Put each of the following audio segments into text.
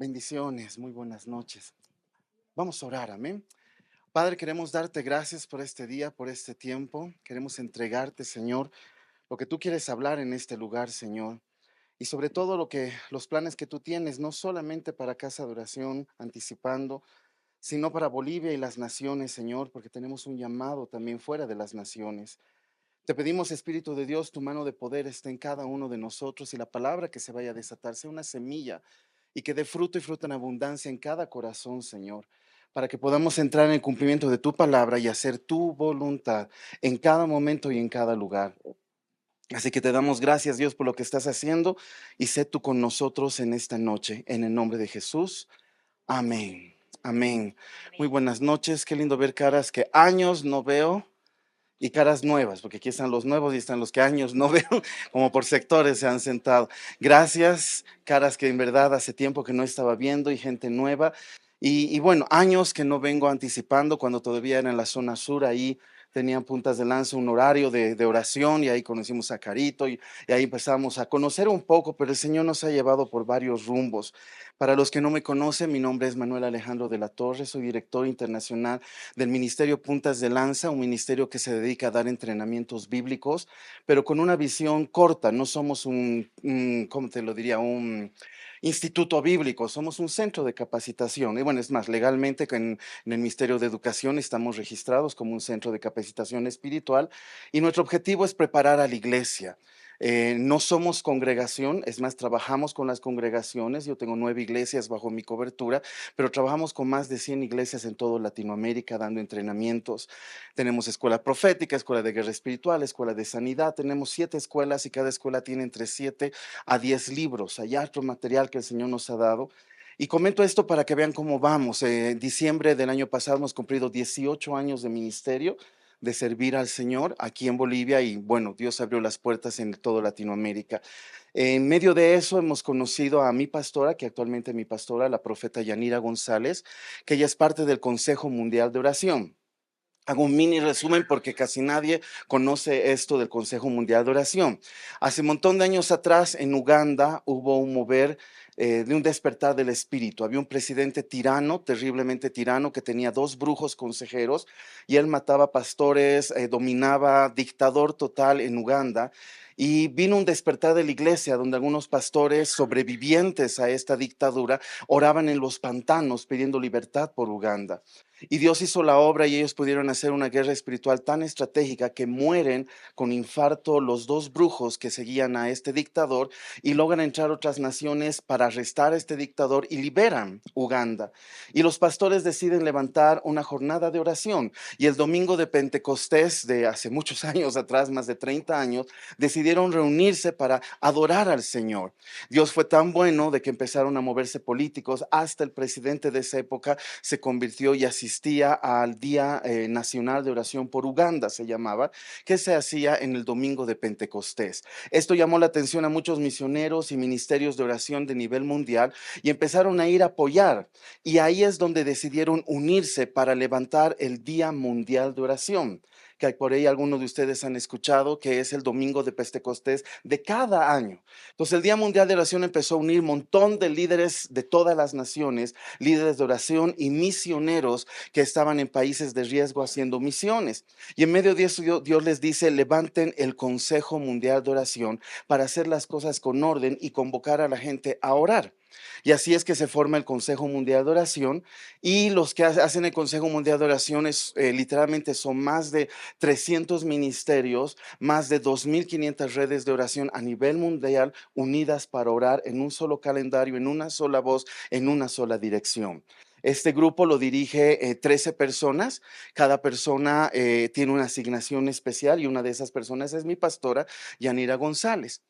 Bendiciones, muy buenas noches. Vamos a orar, amén. Padre, queremos darte gracias por este día, por este tiempo. Queremos entregarte, Señor, lo que tú quieres hablar en este lugar, Señor. Y sobre todo los planes que tú tienes, no solamente para Casa de Oración, anticipando, sino para Bolivia y las naciones, Señor, porque tenemos un llamado también fuera de las naciones. Te pedimos, Espíritu de Dios, tu mano de poder esté en cada uno de nosotros y la palabra que se vaya a desatar sea una semilla y que dé fruto y fruto en abundancia en cada corazón, Señor, para que podamos entrar en el cumplimiento de tu palabra y hacer tu voluntad en cada momento y en cada lugar. Así que te damos gracias, Dios, por lo que estás haciendo y sé tú con nosotros en esta noche, en el nombre de Jesús. Amén. Amén. Muy Amén. buenas noches. Qué lindo ver caras que años no veo y caras nuevas, porque aquí están los nuevos y están los que años no veo, como por sectores se han sentado. Gracias, caras que en verdad hace tiempo que no estaba viendo y gente nueva. Y bueno, años que no vengo anticipando cuando todavía era en la zona sur, ahí tenían puntas de lanza un horario de oración y ahí conocimos a Carito y ahí empezamos a conocer un poco, pero el Señor nos ha llevado por varios rumbos. Para los que no me conocen, mi nombre es Manuel Alejandro de la Torre, soy director internacional del Ministerio Puntas de Lanza, un ministerio que se dedica a dar entrenamientos bíblicos, pero con una visión corta. No somos ¿cómo te lo diría? Un instituto bíblico, somos un centro de capacitación. Y bueno, es más, legalmente en el Ministerio de Educación estamos registrados como un centro de capacitación espiritual y nuestro objetivo es preparar a la iglesia. No somos congregación, es más, trabajamos con las congregaciones. Yo tengo 9 iglesias bajo mi cobertura, pero trabajamos con más de 100 iglesias en toda Latinoamérica dando entrenamientos. Tenemos escuela profética, escuela de guerra espiritual, escuela de sanidad. Tenemos 7 escuelas y cada escuela tiene entre 7 a 10 libros. Hay otro material que el Señor nos ha dado. Y comento esto para que vean cómo vamos. En diciembre del año pasado hemos cumplido 18 años de ministerio, de servir al Señor aquí en Bolivia y bueno, Dios abrió las puertas en toda Latinoamérica. En medio de eso hemos conocido a mi pastora, que actualmente es mi pastora, la profeta Yanira González, que ella es parte del Consejo Mundial de Oración. Hago un mini resumen porque casi nadie conoce esto del Consejo Mundial de Oración. Hace un montón de años atrás en Uganda hubo un mover de un despertar del espíritu. Había un presidente tirano, terriblemente tirano, que tenía 2 brujos consejeros y él mataba pastores, dominaba, dictador total en Uganda. Y vino un despertar de la iglesia donde algunos pastores sobrevivientes a esta dictadura oraban en los pantanos pidiendo libertad por Uganda. Y Dios hizo la obra y ellos pudieron hacer una guerra espiritual tan estratégica que mueren con infarto los 2 brujos que seguían a este dictador y logran entrar otras naciones para arrestar a este dictador y liberan Uganda. Y los pastores deciden levantar una jornada de oración y el domingo de Pentecostés de hace muchos años atrás, más de 30 años, decidieron reunirse para adorar al Señor. Dios fue tan bueno de que empezaron a moverse políticos, hasta el presidente de esa época se convirtió y asistía al Día Nacional de Oración por Uganda, se llamaba, que se hacía en el domingo de Pentecostés. Esto llamó la atención a muchos misioneros y ministerios de oración de nivel mundial y empezaron a ir a apoyar. Y ahí es donde decidieron unirse para levantar el Día Mundial de Oración, que por ahí algunos de ustedes han escuchado, que es el domingo de Pentecostés de cada año. Entonces el Día Mundial de Oración empezó a unir un montón de líderes de todas las naciones, líderes de oración y misioneros que estaban en países de riesgo haciendo misiones. Y en medio de eso Dios les dice, levanten el Consejo Mundial de Oración para hacer las cosas con orden y convocar a la gente a orar. Y así es que se forma el Consejo Mundial de Oración y los que hacen el Consejo Mundial de Oración literalmente son más de 300 ministerios, más de 2.500 redes de oración a nivel mundial unidas para orar en un solo calendario, en una sola voz, en una sola dirección. Este grupo lo dirige 13 personas. Cada persona tiene una asignación especial y una de esas personas es mi pastora, Yanira González.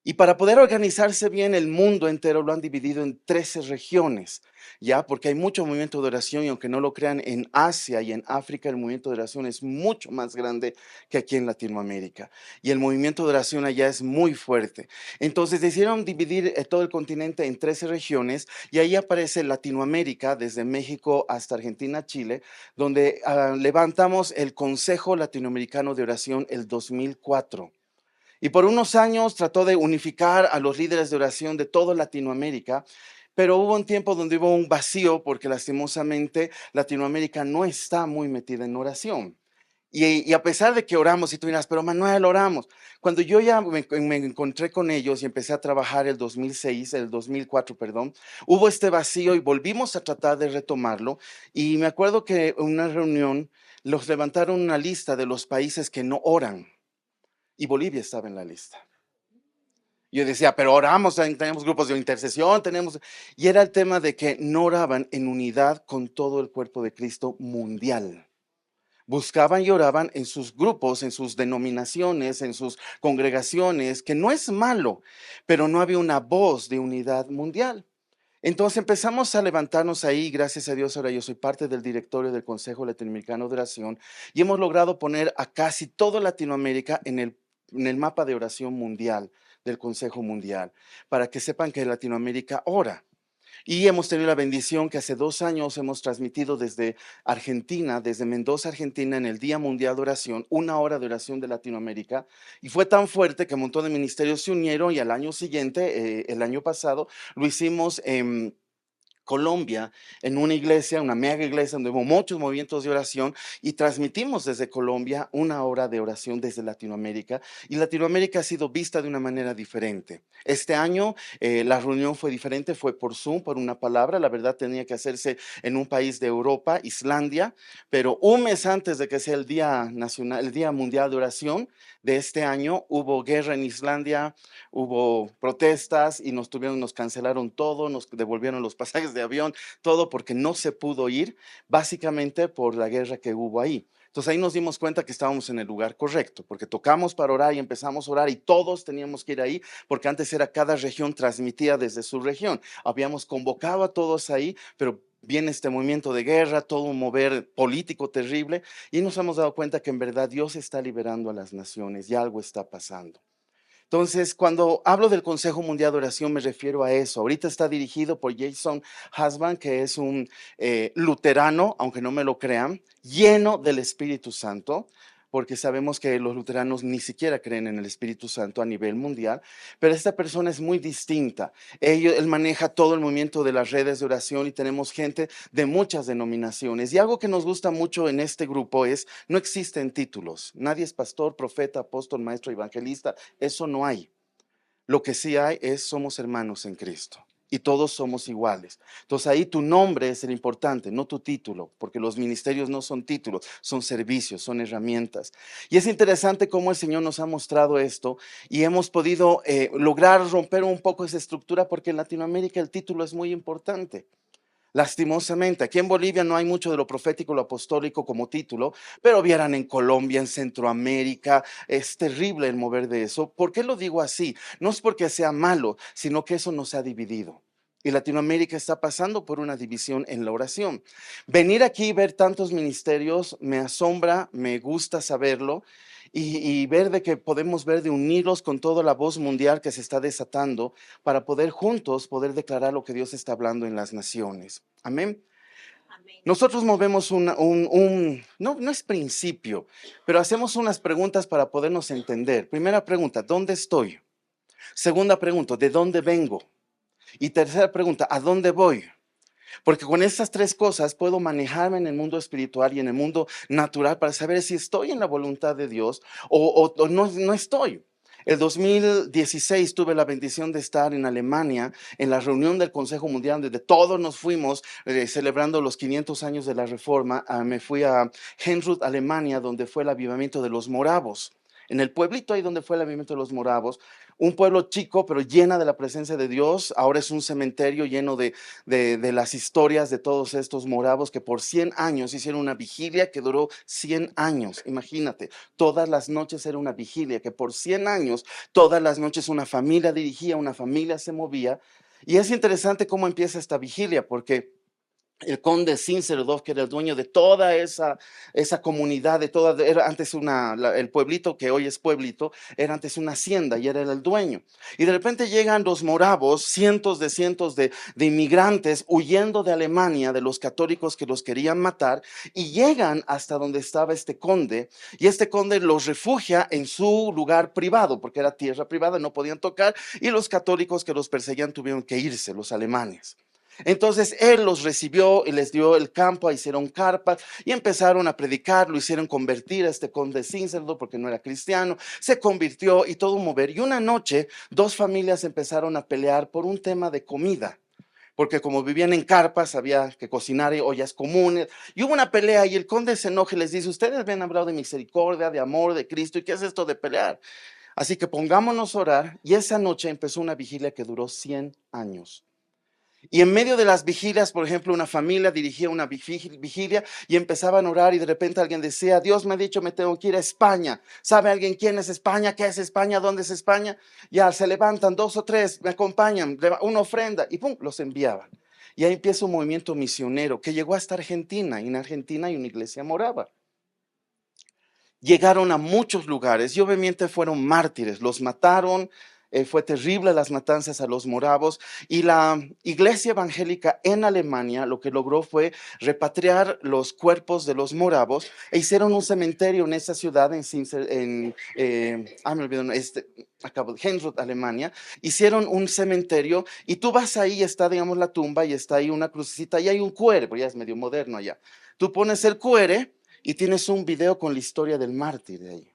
Y para poder organizarse bien, el mundo entero lo han dividido en 13 regiones, ¿ya? Porque hay mucho movimiento de oración y aunque no lo crean, en Asia y en África el movimiento de oración es mucho más grande que aquí en Latinoamérica. Y el movimiento de oración allá es muy fuerte. Entonces decidieron dividir todo el continente en 13 regiones y ahí aparece Latinoamérica, desde México hasta Argentina, Chile, donde levantamos el Consejo Latinoamericano de Oración el 2004. Y por unos años trató de unificar a los líderes de oración de toda Latinoamérica, Pero hubo un tiempo donde hubo un vacío porque lastimosamente Latinoamérica no está muy metida en oración. Y a pesar de que oramos, y tú dirás, pero Manuel, oramos. Cuando yo ya me encontré con ellos y empecé a trabajar el 2006, el 2004, perdón, hubo este vacío y volvimos a tratar de retomarlo. Y me acuerdo que en una reunión los levantaron una lista de los países que no oran y Bolivia estaba en la lista. Yo decía, pero oramos, tenemos grupos de intercesión, tenemos... Y era el tema de que no oraban en unidad con todo el cuerpo de Cristo mundial. Buscaban y oraban en sus grupos, en sus denominaciones, en sus congregaciones, que no es malo, pero no había una voz de unidad mundial. Entonces empezamos a levantarnos ahí, gracias a Dios ahora yo soy parte del directorio del Consejo Latinoamericano de Oración y hemos logrado poner a casi toda Latinoamérica en el mapa de oración mundial del Consejo Mundial, para que sepan que Latinoamérica ora. Y hemos tenido la bendición que hace 2 años hemos transmitido desde Argentina, desde Mendoza, Argentina, en el Día Mundial de Oración, 1 hora de oración de Latinoamérica. Y fue tan fuerte que un montón de ministerios se unieron y al año siguiente, el año pasado, lo hicimos en Colombia, en una iglesia, una mega iglesia donde hubo muchos movimientos de oración y transmitimos desde Colombia 1 hora de oración desde Latinoamérica y Latinoamérica ha sido vista de una manera diferente. Este año la reunión fue diferente, fue por Zoom, por una palabra, la verdad tenía que hacerse en un país de Europa, Islandia, pero un mes antes de que sea el Día Nacional, el Día Mundial de Oración de este año, hubo guerra en Islandia, hubo protestas y nos cancelaron todo, nos devolvieron los pasajes de avión, todo porque no se pudo ir, básicamente por la guerra que hubo ahí. Entonces ahí nos dimos cuenta que estábamos en el lugar correcto, porque tocamos para orar y empezamos a orar y todos teníamos que ir ahí, porque antes era cada región transmitía desde su región. Habíamos convocado a todos ahí, pero viene este movimiento de guerra, todo un mover político terrible, y nos hemos dado cuenta que en verdad Dios está liberando a las naciones y algo está pasando. Entonces, cuando hablo del Consejo Mundial de Oración, me refiero a eso. Ahorita está dirigido por Jason Husband, que es un luterano, aunque no me lo crean, lleno del Espíritu Santo, porque sabemos que los luteranos ni siquiera creen en el Espíritu Santo a nivel mundial, pero esta persona es muy distinta. Él maneja todo el movimiento de las redes de oración y tenemos gente de muchas denominaciones. Y algo que nos gusta mucho en este grupo es, no existen títulos. Nadie es pastor, profeta, apóstol, maestro, evangelista. Eso no hay. Lo que sí hay es somos hermanos en Cristo y todos somos iguales. Entonces ahí tu nombre es el importante, no tu título, porque los ministerios no son títulos, son servicios, son herramientas. Y es interesante cómo el Señor nos ha mostrado esto y hemos podido lograr romper un poco esa estructura porque en Latinoamérica el título es muy importante. Lastimosamente, aquí en Bolivia no hay mucho de lo profético, lo apostólico como título, pero vieran en Colombia, en Centroamérica, es terrible el mover de eso. ¿Por qué lo digo así? No es porque sea malo, sino que eso nos ha dividido. Y Latinoamérica está pasando por una división en la oración. Venir aquí y ver tantos ministerios me asombra, me gusta saberlo y ver de que podemos ver de unirlos con toda la voz mundial que se está desatando para poder juntos poder declarar lo que Dios está hablando en las naciones. Amén. Nosotros movemos no es principio, pero hacemos unas preguntas para podernos entender. Primera pregunta, ¿dónde estoy? Segunda pregunta, ¿de dónde vengo? Y tercera pregunta, ¿a dónde voy? Porque con estas tres cosas puedo manejarme en el mundo espiritual y en el mundo natural para saber si estoy en la voluntad de Dios o no estoy. El 2016 tuve la bendición de estar en Alemania en la reunión del Consejo Mundial donde todos nos fuimos celebrando los 500 años de la Reforma. Me fui a Henrud, Alemania, donde fue el avivamiento de los moravos. En el pueblito ahí donde fue el avivamiento de los moravos, un pueblo chico pero llena de la presencia de Dios. Ahora es un cementerio lleno de las historias de todos estos moravos que por 100 años hicieron una vigilia que duró 100 años. Imagínate, todas las noches era una vigilia que por 100 años, todas las noches una familia dirigía, una familia se movía. Y es interesante cómo empieza esta vigilia porque el conde Zinzerdorf, que era el dueño de toda esa comunidad, era antes el pueblito que hoy es pueblito, era antes una hacienda y era el dueño. Y de repente llegan los moravos, cientos de inmigrantes huyendo de Alemania, de los católicos que los querían matar, y llegan hasta donde estaba este conde, y este conde los refugia en su lugar privado, porque era tierra privada, no podían tocar, y los católicos que los perseguían tuvieron que irse, los alemanes. Entonces él los recibió y les dio el campo, hicieron carpas y empezaron a predicar, lo hicieron convertir a este conde Zinzendorf porque no era cristiano, se convirtió y todo mover. Y una noche dos familias empezaron a pelear por un tema de comida, porque como vivían en carpas había que cocinar en ollas comunes, y hubo una pelea y el conde se enoja y les dice, ustedes habían hablado de misericordia, de amor, de Cristo, ¿y qué es esto de pelear? Así que pongámonos a orar, y esa noche empezó una vigilia que duró 100 años. Y en medio de las vigilias, por ejemplo, una familia dirigía una vigilia y empezaban a orar y de repente alguien decía, Dios me ha dicho, me tengo que ir a España. ¿Sabe alguien quién es España? ¿Qué es España? ¿Dónde es España? Ya se levantan 2 o 3, me acompañan, una ofrenda y pum, los enviaban. Y ahí empieza un movimiento misionero que llegó hasta Argentina. Y en Argentina hay una iglesia morava. Llegaron a muchos lugares y obviamente fueron mártires, los mataron, fue terrible las matanzas a los moravos, y la iglesia evangélica en Alemania lo que logró fue repatriar los cuerpos de los moravos e hicieron un cementerio en esa ciudad, me olvidó, acabo de Hensrud, Alemania. Hicieron un cementerio y tú vas ahí, está digamos la tumba y está ahí una crucecita y hay un QR, porque ya es medio moderno allá. Tú pones el QR y tienes un video con la historia del mártir de ahí.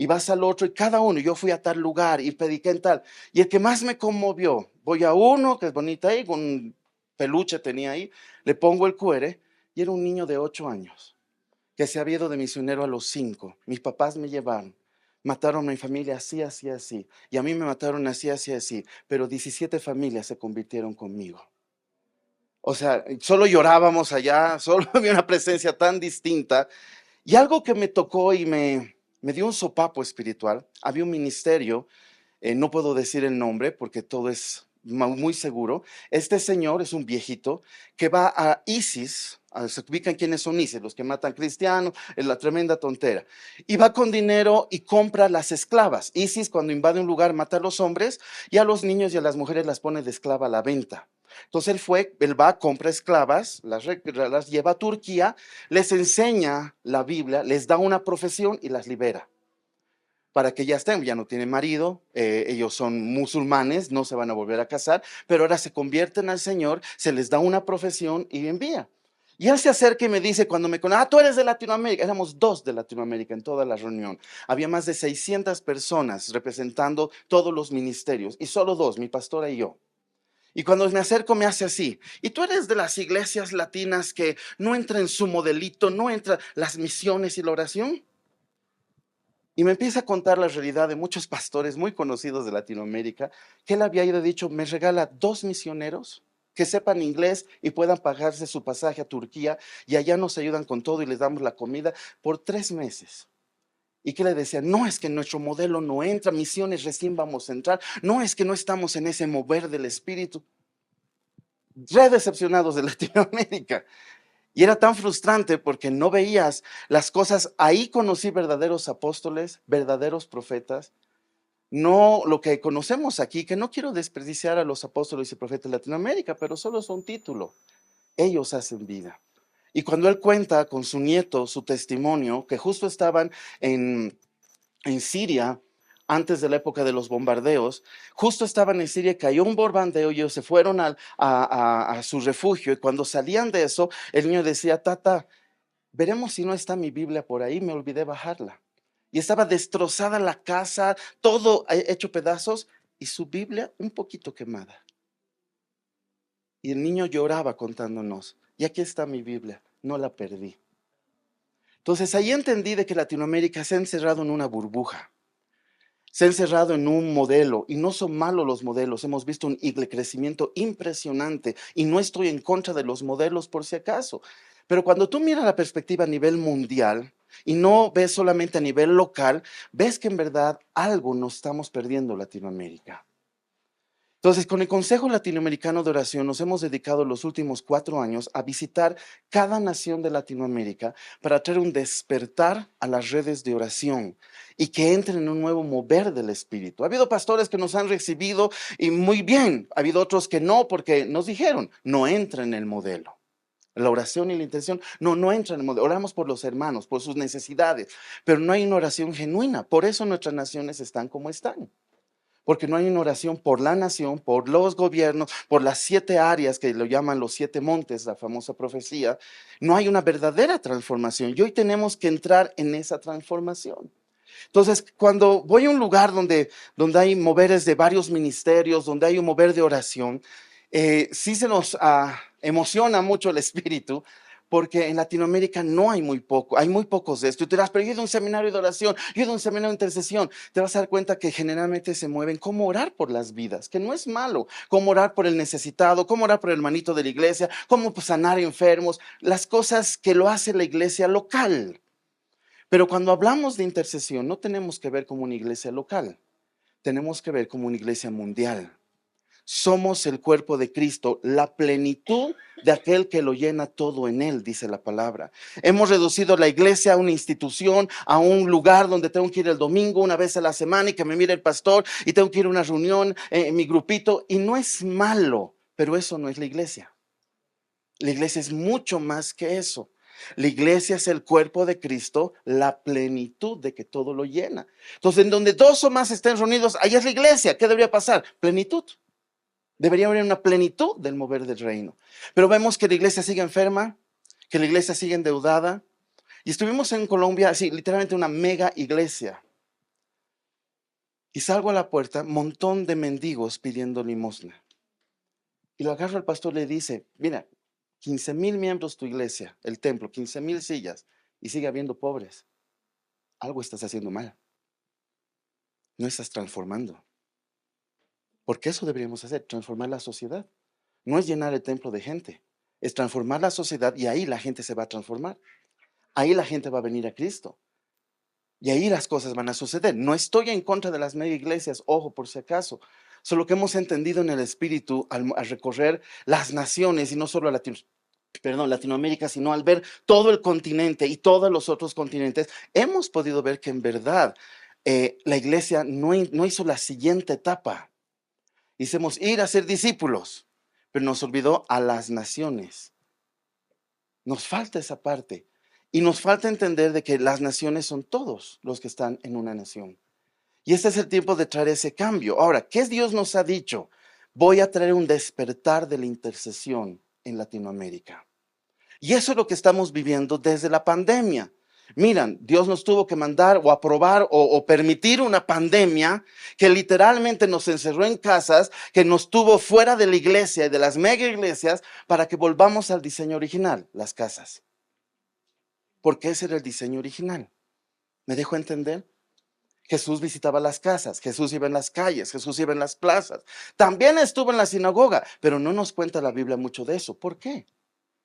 Y vas al otro y cada uno, yo fui a tal lugar y prediqué en tal. Y el que más me conmovió, voy a uno que es bonito ahí, con un peluche tenía ahí, le pongo el QR y era un niño de 8 años que se había ido de misionero a los 5. Mis papás me llevaron, mataron a mi familia así, así, así. Y a mí me mataron así, así, así. Pero 17 familias se convirtieron conmigo. O sea, solo llorábamos allá, solo había una presencia tan distinta. Y algo que me tocó y me dio un sopapo espiritual, había un ministerio, no puedo decir el nombre porque todo es muy seguro. Este señor es un viejito que va a ISIS, se ubican quiénes son ISIS, los que matan cristianos, es la tremenda tontera. Y va con dinero y compra las esclavas. ISIS cuando invade un lugar mata a los hombres y a los niños y a las mujeres las pone de esclava a la venta. Entonces él va, compra esclavas, las lleva a Turquía, les enseña la Biblia, les da una profesión y las libera para que ya estén, ya no tienen marido, ellos son musulmanes, no se van a volver a casar, pero ahora se convierten al Señor, se les da una profesión y envía. Y él se acerca y me dice cuando me conoce, tú eres de Latinoamérica. Éramos 2 de Latinoamérica en toda la reunión. Había más de 600 personas representando todos los ministerios y solo 2, mi pastora y yo. Y cuando me acerco me hace así, y tú eres de las iglesias latinas que no entra en su modelito, no entra las misiones y la oración. Y me empieza a contar la realidad de muchos pastores muy conocidos de Latinoamérica, que él había ido dicho, me regala 2 misioneros que sepan inglés y puedan pagarse su pasaje a Turquía, y allá nos ayudan con todo y les damos la comida por 3 meses. Y que le decía, no es que nuestro modelo no entra, misiones recién vamos a entrar, no es que no estamos en ese mover del espíritu. Re decepcionados de Latinoamérica. Y era tan frustrante porque no veías las cosas. Ahí conocí verdaderos apóstoles, verdaderos profetas. No lo que conocemos aquí, que no quiero desperdiciar a los apóstoles y profetas de Latinoamérica, pero solo son título. Ellos hacen vida. Y cuando él cuenta con su nieto su testimonio, que justo estaban en Siria, antes de la época de los bombardeos, justo estaban en Siria, cayó un bombardeo y ellos se fueron a su refugio, y cuando salían de eso, el niño decía, tata, veremos si no está mi Biblia por ahí, me olvidé bajarla. Y estaba destrozada la casa, todo hecho pedazos, y su Biblia un poquito quemada. Y el niño lloraba contándonos, y aquí está mi Biblia, no la perdí. Entonces ahí entendí de que Latinoamérica se ha encerrado en una burbuja. Se ha encerrado en un modelo, y no son malos los modelos. Hemos visto un crecimiento impresionante y no estoy en contra de los modelos por si acaso. Pero cuando tú miras la perspectiva a nivel mundial y no ves solamente a nivel local, ves que en verdad algo nos estamos perdiendo en Latinoamérica. Entonces, con el Consejo Latinoamericano de Oración nos hemos dedicado los últimos 4 años a visitar cada nación de Latinoamérica para traer un despertar a las redes de oración y que entren en un nuevo mover del Espíritu. Ha habido pastores que nos han recibido y muy bien, ha habido otros que no, porque nos dijeron, no entra en el modelo. La oración y la intención no entran en el modelo. Oramos por los hermanos, por sus necesidades, pero no hay una oración genuina. Por eso nuestras naciones están como están. Porque no hay una oración por la nación, por los gobiernos, por las 7 áreas que lo llaman los 7 montes, la famosa profecía. No hay una verdadera transformación y hoy tenemos que entrar en esa transformación. Entonces, cuando voy a un lugar donde hay moveres de varios ministerios, donde hay un mover de oración, sí se nos emociona mucho el espíritu, porque en Latinoamérica no hay muy pocos de esto. Y tú dirás, pero yo he ido a un seminario de oración, yo he ido a un seminario de intercesión. Te vas a dar cuenta que generalmente se mueven cómo orar por las vidas, que no es malo, cómo orar por el necesitado, cómo orar por el hermanito de la iglesia, cómo sanar enfermos, las cosas que lo hace la iglesia local. Pero cuando hablamos de intercesión, no tenemos que ver como una iglesia local, tenemos que ver como una iglesia mundial. Somos el cuerpo de Cristo, la plenitud de aquel que lo llena todo en él, dice la palabra. Hemos reducido la iglesia a una institución, a un lugar donde tengo que ir el domingo una vez a la semana y que me mire el pastor y tengo que ir a una reunión en mi grupito. Y no es malo, pero eso no es la iglesia. La iglesia es mucho más que eso. La iglesia es el cuerpo de Cristo, la plenitud de que todo lo llena. Entonces, en donde dos o más estén reunidos, ahí es la iglesia. ¿Qué debería pasar? Plenitud. Debería haber una plenitud del mover del reino. Pero vemos que la iglesia sigue enferma, que la iglesia sigue endeudada. Y estuvimos en Colombia, así, literalmente una mega iglesia. Y salgo a la puerta, montón de mendigos pidiendo limosna. Y lo agarra el pastor y le dice, mira, 15,000 miembros tu iglesia, el templo, 15,000 sillas, y sigue habiendo pobres. Algo estás haciendo mal. No estás transformando. Porque eso deberíamos hacer, transformar la sociedad. No es llenar el templo de gente, es transformar la sociedad y ahí la gente se va a transformar. Ahí la gente va a venir a Cristo. Y ahí las cosas van a suceder. No estoy en contra de las mega iglesias, ojo, por si acaso. Solo que hemos entendido en el Espíritu al recorrer las naciones y no solo Latinoamérica, sino al ver todo el continente y todos los otros continentes, hemos podido ver que en verdad la iglesia no hizo la siguiente etapa. Hicimos ir a ser discípulos, pero nos olvidó a las naciones. Nos falta esa parte. Y nos falta entender de que las naciones son todos los que están en una nación. Y este es el tiempo de traer ese cambio. Ahora, ¿qué Dios nos ha dicho? Voy a traer un despertar de la intercesión en Latinoamérica. Y eso es lo que estamos viviendo desde la pandemia. Miran, Dios nos tuvo que mandar o aprobar o permitir una pandemia que literalmente nos encerró en casas, que nos tuvo fuera de la iglesia y de las mega iglesias para que volvamos al diseño original, las casas. Porque ese era el diseño original. ¿Me dejo entender? Jesús visitaba las casas, Jesús iba en las calles, Jesús iba en las plazas. También estuvo en la sinagoga, pero no nos cuenta la Biblia mucho de eso. ¿Por qué?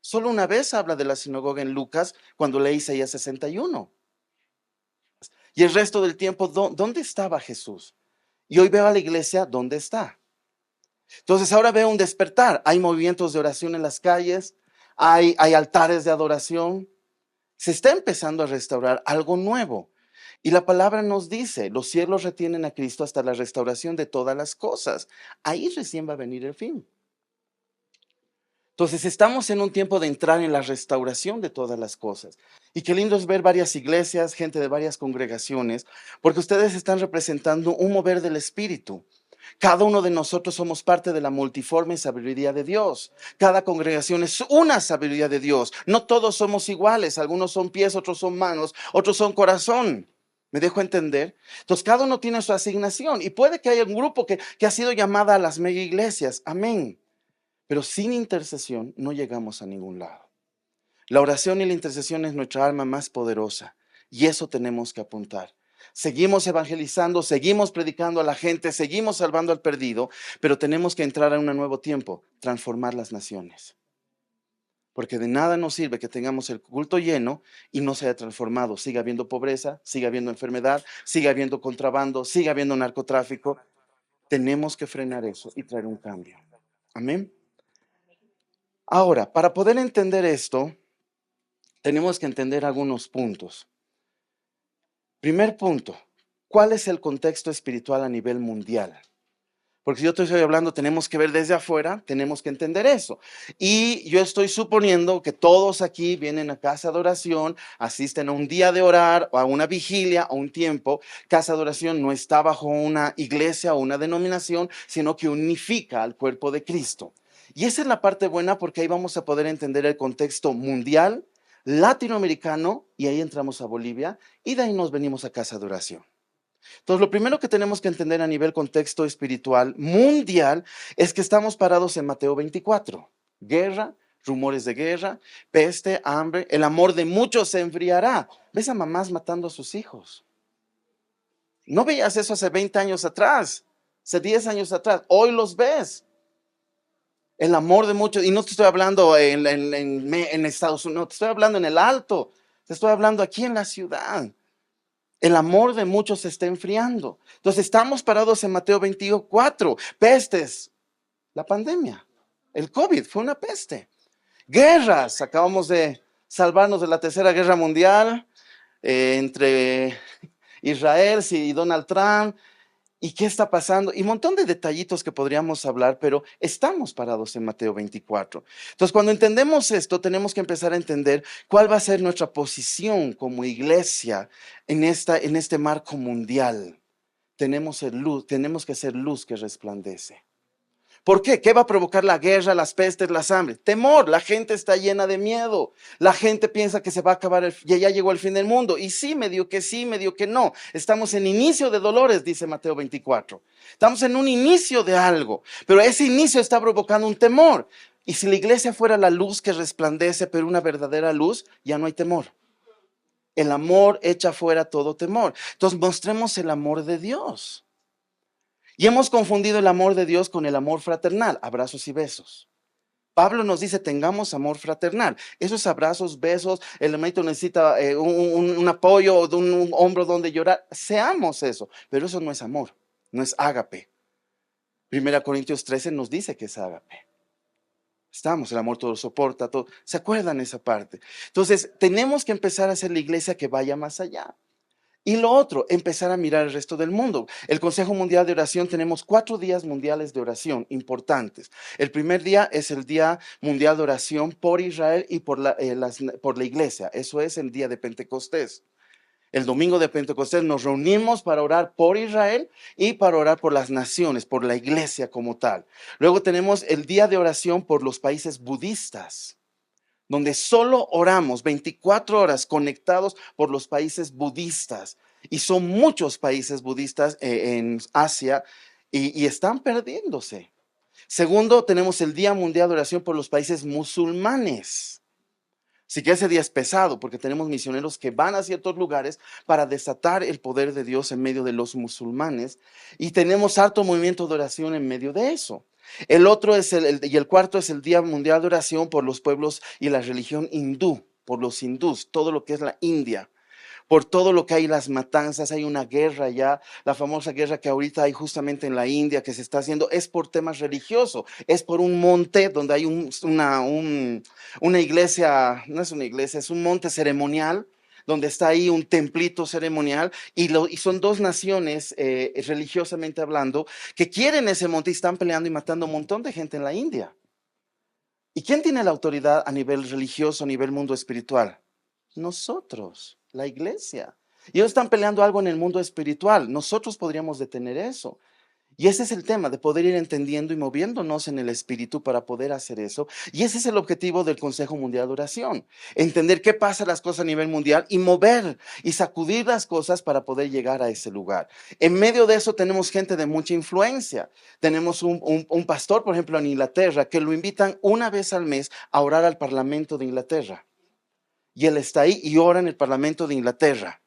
Solo una vez habla de la sinagoga en Lucas cuando lee Isaías 61. Y el resto del tiempo, ¿dónde estaba Jesús? Y hoy veo a la iglesia, ¿dónde está? Entonces ahora veo un despertar. Hay movimientos de oración en las calles, hay altares de adoración. Se está empezando a restaurar algo nuevo. Y la palabra nos dice, los cielos retienen a Cristo hasta la restauración de todas las cosas. Ahí recién va a venir el fin. Entonces estamos en un tiempo de entrar en la restauración de todas las cosas. Y qué lindo es ver varias iglesias, gente de varias congregaciones, porque ustedes están representando un mover del Espíritu. Cada uno de nosotros somos parte de la multiforme sabiduría de Dios. Cada congregación es una sabiduría de Dios. No todos somos iguales. Algunos son pies, otros son manos, otros son corazón. ¿Me dejo entender? Entonces cada uno tiene su asignación. Y puede que haya un grupo que ha sido llamada a las mega iglesias. Amén. Pero sin intercesión no llegamos a ningún lado. La oración y la intercesión es nuestra arma más poderosa. Y eso tenemos que apuntar. Seguimos evangelizando, seguimos predicando a la gente, seguimos salvando al perdido, pero tenemos que entrar a un nuevo tiempo, transformar las naciones. Porque de nada nos sirve que tengamos el culto lleno y no se haya transformado. Siga habiendo pobreza, siga habiendo enfermedad, siga habiendo contrabando, siga habiendo narcotráfico. Tenemos que frenar eso y traer un cambio. Amén. Ahora, para poder entender esto, tenemos que entender algunos puntos. Primer punto, ¿cuál es el contexto espiritual a nivel mundial? Porque si yo te estoy hablando, tenemos que ver desde afuera, tenemos que entender eso. Y yo estoy suponiendo que todos aquí vienen a casa de oración, asisten a un día de orar, o a una vigilia, a un tiempo. Casa de oración no está bajo una iglesia o una denominación, sino que unifica al cuerpo de Cristo. Y esa es la parte buena porque ahí vamos a poder entender el contexto mundial, latinoamericano, y ahí entramos a Bolivia, y de ahí nos venimos a casa de oración. Entonces, lo primero que tenemos que entender a nivel contexto espiritual mundial es que estamos parados en Mateo 24. Guerra, rumores de guerra, peste, hambre, el amor de muchos se enfriará. ¿Ves a mamás matando a sus hijos? No veías eso hace 20 años atrás, hace 10 años atrás. Hoy los ves. El amor de muchos, y no te estoy hablando en Estados Unidos, no, te estoy hablando en el alto, te estoy hablando aquí en la ciudad. El amor de muchos se está enfriando. Entonces estamos parados en Mateo 24. Pestes, la pandemia, el COVID fue una peste. Guerras, acabamos de salvarnos de la Tercera Guerra Mundial entre Israel y Donald Trump. ¿Y qué está pasando? Y un montón de detallitos que podríamos hablar, pero estamos parados en Mateo 24. Entonces, cuando entendemos esto, tenemos que empezar a entender cuál va a ser nuestra posición como iglesia en este marco mundial. Tenemos que ser luz que resplandece. ¿Por qué? ¿Qué va a provocar la guerra, las pestes, las hambres? Temor. La gente está llena de miedo. La gente piensa que se va a acabar, ya llegó el fin del mundo. Y sí, medio que no. Estamos en inicio de dolores, dice Mateo 24. Estamos en un inicio de algo. Pero ese inicio está provocando un temor. Y si la iglesia fuera la luz que resplandece, pero una verdadera luz, ya no hay temor. El amor echa fuera todo temor. Entonces mostremos el amor de Dios. Y hemos confundido el amor de Dios con el amor fraternal, abrazos y besos. Pablo nos dice, tengamos amor fraternal. Esos abrazos, besos, el hermanito necesita un apoyo, un hombro donde llorar. Seamos eso, pero eso no es amor, no es ágape. 1 Corintios 13 nos dice que es ágape. Estamos, el amor todo lo soporta, todo. ¿Se acuerdan esa parte? Entonces, tenemos que empezar a hacer la iglesia que vaya más allá. Y lo otro, empezar a mirar el resto del mundo. El Consejo Mundial de Oración, tenemos 4 días mundiales de oración importantes. El primer día es el Día Mundial de Oración por Israel y por la iglesia. Eso es el día de Pentecostés. El domingo de Pentecostés nos reunimos para orar por Israel y para orar por las naciones, por la iglesia como tal. Luego tenemos el día de oración por los países budistas, donde solo oramos 24 horas conectados por los países budistas. Y son muchos países budistas en Asia y están perdiéndose. Segundo, tenemos el Día Mundial de Oración por los países musulmanes. Así que ese día es pesado porque tenemos misioneros que van a ciertos lugares para desatar el poder de Dios en medio de los musulmanes y tenemos harto movimiento de oración en medio de eso. El otro es y el cuarto es el Día Mundial de Oración por los pueblos y la religión hindú, por los hindús, todo lo que es la India. Por todo lo que hay, las matanzas, hay una guerra ya, la famosa guerra que ahorita hay justamente en la India que se está haciendo, es por temas religiosos, es por un monte donde hay una iglesia, no es una iglesia, es un monte ceremonial, donde está ahí un templito ceremonial, y son 2 naciones, religiosamente hablando, que quieren ese monte y están peleando y matando a un montón de gente en la India. ¿Y quién tiene la autoridad a nivel religioso, a nivel mundo espiritual? Nosotros, la iglesia. Y ellos están peleando algo en el mundo espiritual. Nosotros podríamos detener eso. Y ese es el tema, de poder ir entendiendo y moviéndonos en el espíritu para poder hacer eso. Y ese es el objetivo del Consejo Mundial de Oración. Entender qué pasa las cosas a nivel mundial y mover y sacudir las cosas para poder llegar a ese lugar. En medio de eso tenemos gente de mucha influencia. Tenemos un pastor, por ejemplo, en Inglaterra, que lo invitan una vez al mes a orar al Parlamento de Inglaterra. Y él está ahí y ora en el Parlamento de Inglaterra.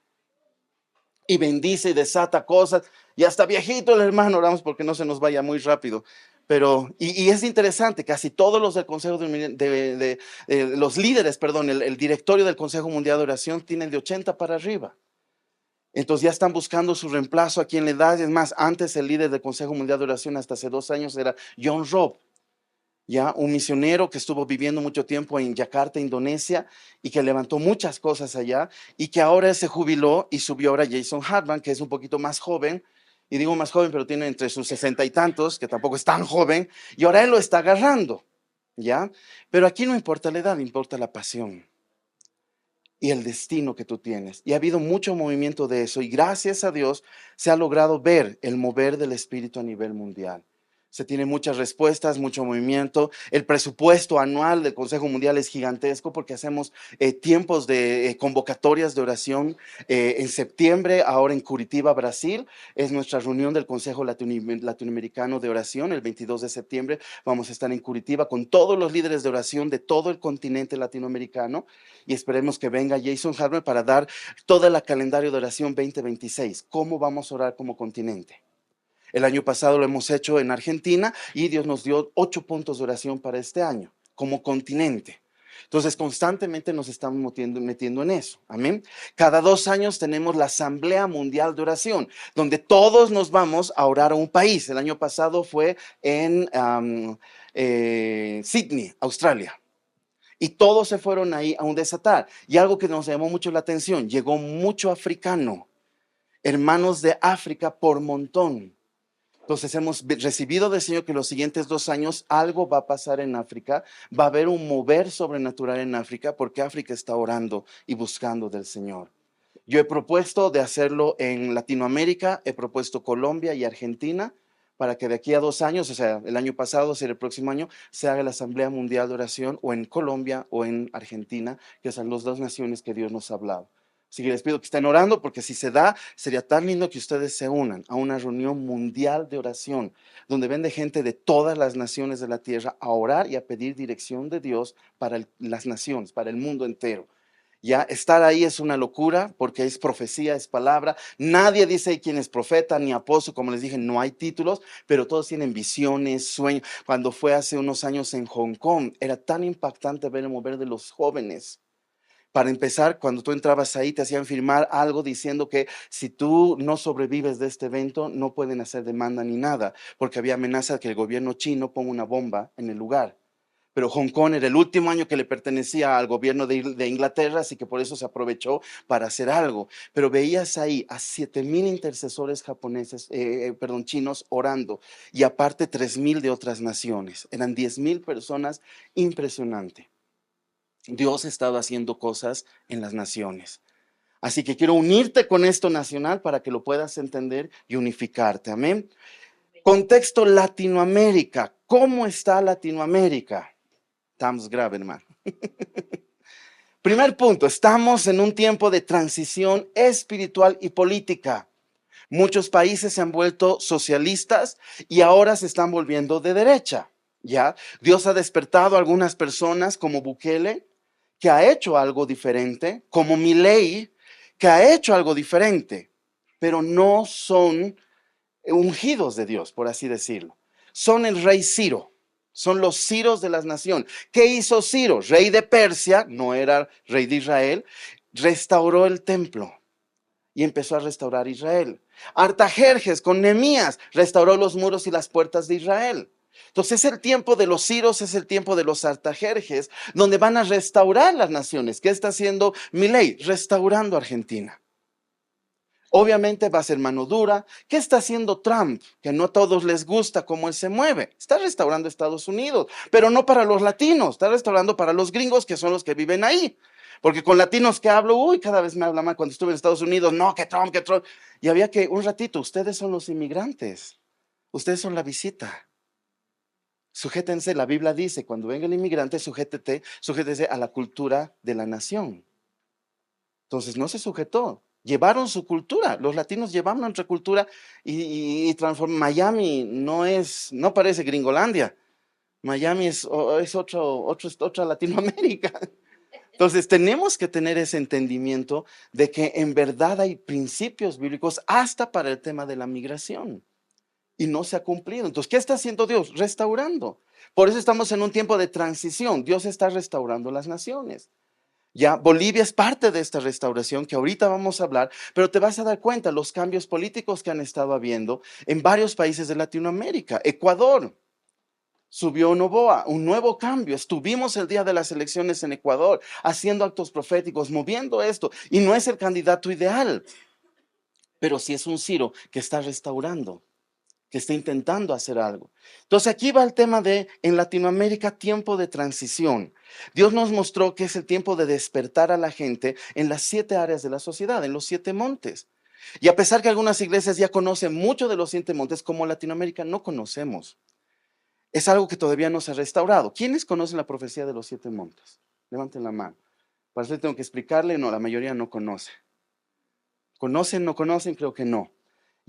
Y bendice y desata cosas. Y hasta viejito el hermano, oramos porque no se nos vaya muy rápido. Pero, y es interesante, casi todos los del Consejo los líderes, perdón, el directorio del Consejo Mundial de Oración tienen de 80 para arriba. Entonces ya están buscando su reemplazo a quien le da. Es más, antes el líder del Consejo Mundial de Oración hasta hace 2 años era John Robb, ya un misionero que estuvo viviendo mucho tiempo en Yakarta, Indonesia, y que levantó muchas cosas allá, y que ahora se jubiló y subió ahora Jason Hartman, que es un poquito más joven, y digo más joven, pero tiene entre sus 60 y tantos, que tampoco es tan joven, y ahora él lo está agarrando, ¿ya? Pero aquí no importa la edad, importa la pasión y el destino que tú tienes. Y ha habido mucho movimiento de eso, y gracias a Dios se ha logrado ver el mover del Espíritu a nivel mundial. Se tiene muchas respuestas, mucho movimiento. El presupuesto anual del Consejo Mundial es gigantesco porque hacemos tiempos de convocatorias de oración en septiembre, ahora en Curitiba, Brasil. Es nuestra reunión del Consejo Latinoamericano de Oración. El 22 de septiembre vamos a estar en Curitiba con todos los líderes de oración de todo el continente latinoamericano, y esperemos que venga Jason Hartman para dar todo el calendario de oración 2026. ¿Cómo vamos a orar como continente? El año pasado lo hemos hecho en Argentina y Dios nos dio 8 puntos de oración para este año, como continente. Entonces, constantemente nos estamos metiendo en eso. Amén. Cada 2 años tenemos la Asamblea Mundial de Oración, donde todos nos vamos a orar a un país. El año pasado fue en Sydney, Australia. Y todos se fueron ahí a un desatar. Y algo que nos llamó mucho la atención, llegó mucho africano, hermanos de África por montón. Entonces hemos recibido del Señor que los siguientes 2 años algo va a pasar en África, va a haber un mover sobrenatural en África, porque África está orando y buscando del Señor. Yo he propuesto de hacerlo en Latinoamérica, he propuesto Colombia y Argentina, para que de aquí a 2 años, o sea, el año pasado, o sea, el próximo año, se haga la Asamblea Mundial de Oración o en Colombia o en Argentina, que son las 2 naciones que Dios nos ha hablado. Así que les pido que estén orando, porque si se da, sería tan lindo que ustedes se unan a una reunión mundial de oración, donde vende gente de todas las naciones de la tierra a orar y a pedir dirección de Dios para las naciones, para el mundo entero. Ya estar ahí es una locura, porque es profecía, es palabra. Nadie dice quién es profeta ni apóstol, como les dije, no hay títulos, pero todos tienen visiones, sueños. Cuando fue hace unos años en Hong Kong, era tan impactante ver el mover de los jóvenes. Para empezar, cuando tú entrabas ahí, te hacían firmar algo diciendo que si tú no sobrevives de este evento, no pueden hacer demanda ni nada, porque había amenaza de que el gobierno chino ponga una bomba en el lugar. Pero Hong Kong era el último año que le pertenecía al gobierno de Inglaterra, así que por eso se aprovechó para hacer algo. Pero veías ahí a 7,000 intercesores japoneses, chinos orando, y aparte 3,000 de otras naciones. Eran 10,000 personas, impresionante. Dios ha estado haciendo cosas en las naciones. Así que quiero unirte con esto nacional para que lo puedas entender y unificarte. Amén. Contexto Latinoamérica. ¿Cómo está Latinoamérica? Estamos grave, hermano. Primer punto, estamos en un tiempo de transición espiritual y política. Muchos países se han vuelto socialistas y ahora se están volviendo de derecha. ¿Ya? Dios ha despertado a algunas personas como Bukele, que ha hecho algo diferente, como Milei, que ha hecho algo diferente, pero no son ungidos de Dios, por así decirlo. Son el rey Ciro, son los Ciros de las naciones. ¿Qué hizo Ciro? Rey de Persia, no era rey de Israel, restauró el templo y empezó a restaurar Israel. Artajerjes con Nehemías restauró los muros y las puertas de Israel. Entonces es el tiempo de los Ciros, es el tiempo de los Artajerjes, donde van a restaurar las naciones. ¿Qué está haciendo Milei? Restaurando Argentina. Obviamente va a ser mano dura. ¿Qué está haciendo Trump? Que no a todos les gusta cómo él se mueve. Está restaurando Estados Unidos, pero no para los latinos, está restaurando para los gringos, que son los que viven ahí. Porque con latinos que hablo, cada vez me habla mal. Cuando estuve en Estados Unidos, no, que Trump, que Trump. Y había que, un ratito, ustedes son los inmigrantes, ustedes son la visita. Sujétense, la Biblia dice, cuando venga el inmigrante, sujétese a la cultura de la nación. Entonces no se sujetó, llevaron su cultura, los latinos llevaron nuestra cultura y transformaron. Miami no parece Gringolandia, Miami es otra Latinoamérica. Entonces tenemos que tener ese entendimiento de que en verdad hay principios bíblicos hasta para el tema de la migración. Y no se ha cumplido. Entonces, ¿qué está haciendo Dios? Restaurando. Por eso estamos en un tiempo de transición. Dios está restaurando las naciones. Ya, Bolivia es parte de esta restauración que ahorita vamos a hablar, pero te vas a dar cuenta los cambios políticos que han estado habiendo en varios países de Latinoamérica. Ecuador subió Noboa, un nuevo cambio. Estuvimos el día de las elecciones en Ecuador haciendo actos proféticos, moviendo esto, y no es el candidato ideal, pero sí es un Ciro que está restaurando, que está intentando hacer algo. Entonces aquí va el tema de, en Latinoamérica, tiempo de transición. Dios nos mostró que es el tiempo de despertar a la gente en las 7 áreas de la sociedad, en los 7 montes. Y a pesar que algunas iglesias ya conocen mucho de los 7 montes, como Latinoamérica no conocemos. Es algo que todavía no se ha restaurado. ¿Quiénes conocen la profecía de los 7 montes? Levanten la mano. Para eso tengo que explicarle, no, la mayoría no conoce. ¿Conocen, no conocen? Creo que no.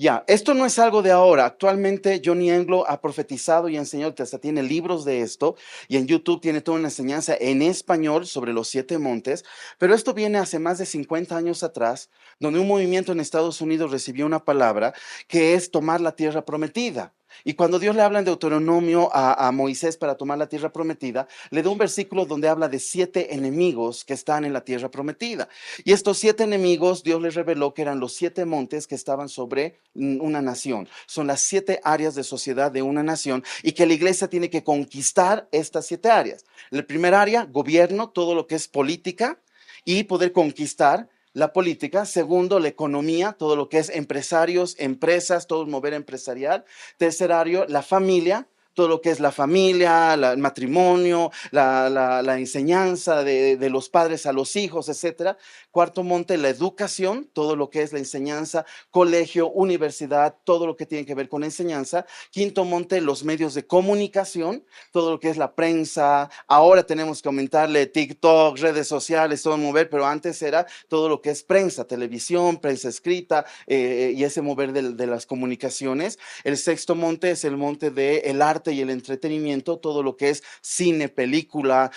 Ya, esto no es algo de ahora. Actualmente Johnny Englo ha profetizado y enseñado, que hasta tiene libros de esto, y en YouTube tiene toda una enseñanza en español sobre los 7 montes, pero esto viene hace más de 50 años atrás, donde un movimiento en Estados Unidos recibió una palabra que es tomar la tierra prometida. Y cuando Dios le habla en Deuteronomio a Moisés para tomar la tierra prometida, le da un versículo donde habla de 7 enemigos que están en la tierra prometida. Y estos 7 enemigos, Dios les reveló que eran los 7 montes que estaban sobre una nación. Son las 7 áreas de sociedad de una nación, y que la iglesia tiene que conquistar estas 7 áreas. La primera área, gobierno, todo lo que es política, y poder conquistar la política. Segundo, la economía, todo lo que es empresarios, empresas, todo el mover empresarial. Tercer área, la familia, todo lo que es la familia, el matrimonio, la enseñanza de los padres a los hijos, etcétera. Cuarto monte, la educación, todo lo que es la enseñanza, colegio, universidad, todo lo que tiene que ver con enseñanza. Quinto monte, los medios de comunicación, todo lo que es la prensa. Ahora tenemos que aumentarle TikTok, redes sociales, todo mover, pero antes era todo lo que es prensa, televisión, prensa escrita, y ese mover de las comunicaciones. El sexto monte es el monte del arte y el entretenimiento, todo lo que es cine, película,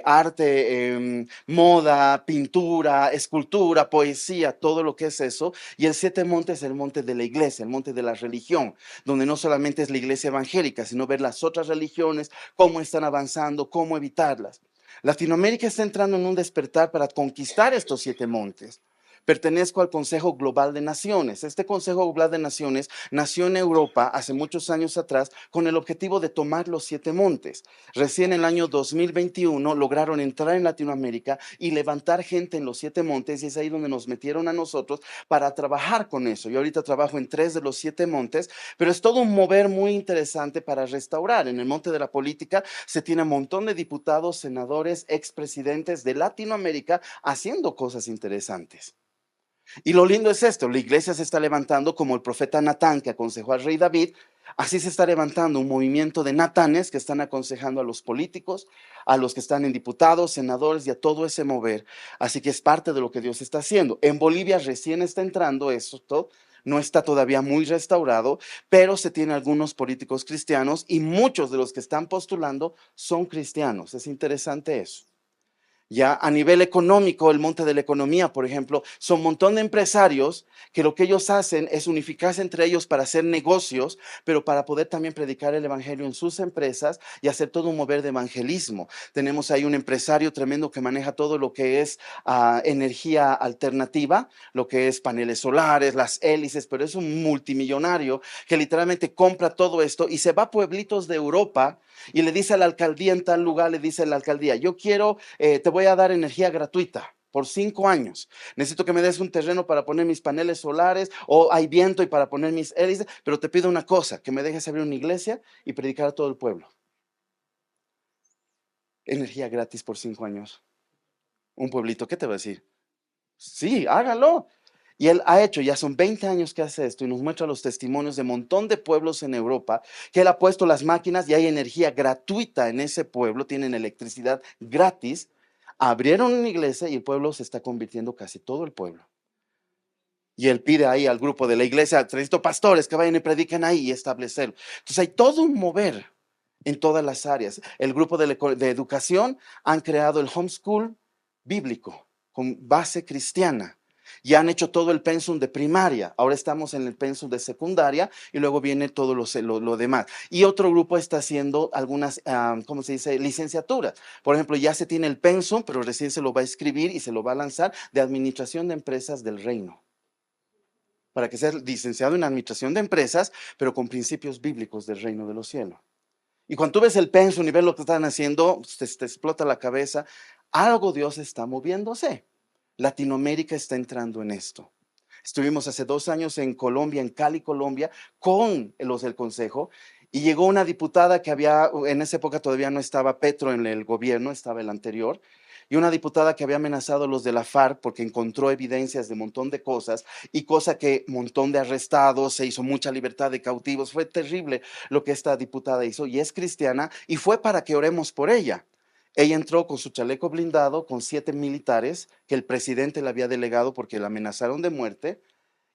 arte, moda, pintura, escultura, poesía, todo lo que es eso. Y el 7 monte es el monte de la iglesia, el monte de la religión, donde no solamente es la iglesia evangélica, sino ver las otras religiones, cómo están avanzando, cómo evitarlas. Latinoamérica está entrando en un despertar para conquistar estos 7 montes. Pertenezco al Consejo Global de Naciones. Este Consejo Global de Naciones nació en Europa hace muchos años atrás con el objetivo de tomar los 7 montes. Recién en el año 2021 lograron entrar en Latinoamérica y levantar gente en los 7 montes, y es ahí donde nos metieron a nosotros para trabajar con eso. Yo ahorita trabajo en 3 de los 7 montes, pero es todo un mover muy interesante para restaurar. En el monte de la política se tiene un montón de diputados, senadores, expresidentes de Latinoamérica haciendo cosas interesantes. Y lo lindo es esto, la iglesia se está levantando como el profeta Natán que aconsejó al rey David. Así se está levantando un movimiento de Natanes que están aconsejando a los políticos, a los que están en diputados, senadores, y a todo ese mover. Así que es parte de lo que Dios está haciendo. En Bolivia recién está entrando esto, no está todavía muy restaurado, pero se tienen algunos políticos cristianos, y muchos de los que están postulando son cristianos. Es interesante eso. Ya a nivel económico, el monte de la economía, por ejemplo, son un montón de empresarios que lo que ellos hacen es unificarse entre ellos para hacer negocios, pero para poder también predicar el evangelio en sus empresas y hacer todo un mover de evangelismo. Tenemos ahí un empresario tremendo que maneja todo lo que es energía alternativa, lo que es paneles solares, las hélices, pero es un multimillonario que literalmente compra todo esto y se va a pueblitos de Europa y le dice a la alcaldía en tal lugar, le dice a la alcaldía, yo quiero, te voy a dar energía gratuita por 5 años. Necesito que me des un terreno para poner mis paneles solares, o hay viento y para poner mis hélices, pero te pido una cosa, que me dejes abrir una iglesia y predicar a todo el pueblo. Energía gratis por 5 años. Un pueblito, ¿qué te va a decir? Sí, hágalo. Y él ha hecho, ya son 20 años que hace esto, y nos muestra los testimonios de un montón de pueblos en Europa, que él ha puesto las máquinas y hay energía gratuita en ese pueblo, tienen electricidad gratis. Abrieron una iglesia y el pueblo se está convirtiendo, casi todo el pueblo. Y él pide ahí al grupo de la iglesia, necesito pastores que vayan y prediquen ahí y establecerlo. Entonces hay todo un mover en todas las áreas. El grupo de educación han creado el homeschool bíblico con base cristiana. Ya han hecho todo el pensum de primaria, ahora estamos en el pensum de secundaria y luego viene todo lo demás. Y otro grupo está haciendo algunas, ¿cómo se dice? Licenciaturas. Por ejemplo, ya se tiene el pensum, pero recién se lo va a escribir y se lo va a lanzar de administración de empresas del reino. Para que sea licenciado en administración de empresas, pero con principios bíblicos del reino de los cielos. Y cuando tú ves el pensum y ves lo que están haciendo, te explota la cabeza. Algo Dios está moviéndose. Latinoamérica está entrando en esto. Estuvimos hace 2 años en Colombia, en Cali, Colombia, con los del Consejo, y llegó una diputada que había, en esa época todavía no estaba Petro en el gobierno, estaba el anterior, y una diputada que había amenazado a los de la FARC porque encontró evidencias de un montón de cosas, y cosa que un montón de arrestados, se hizo mucha libertad de cautivos, fue terrible lo que esta diputada hizo, y es cristiana, y fue para que oremos por ella. Ella entró con su chaleco blindado, con 7 militares que el presidente le había delegado porque la amenazaron de muerte.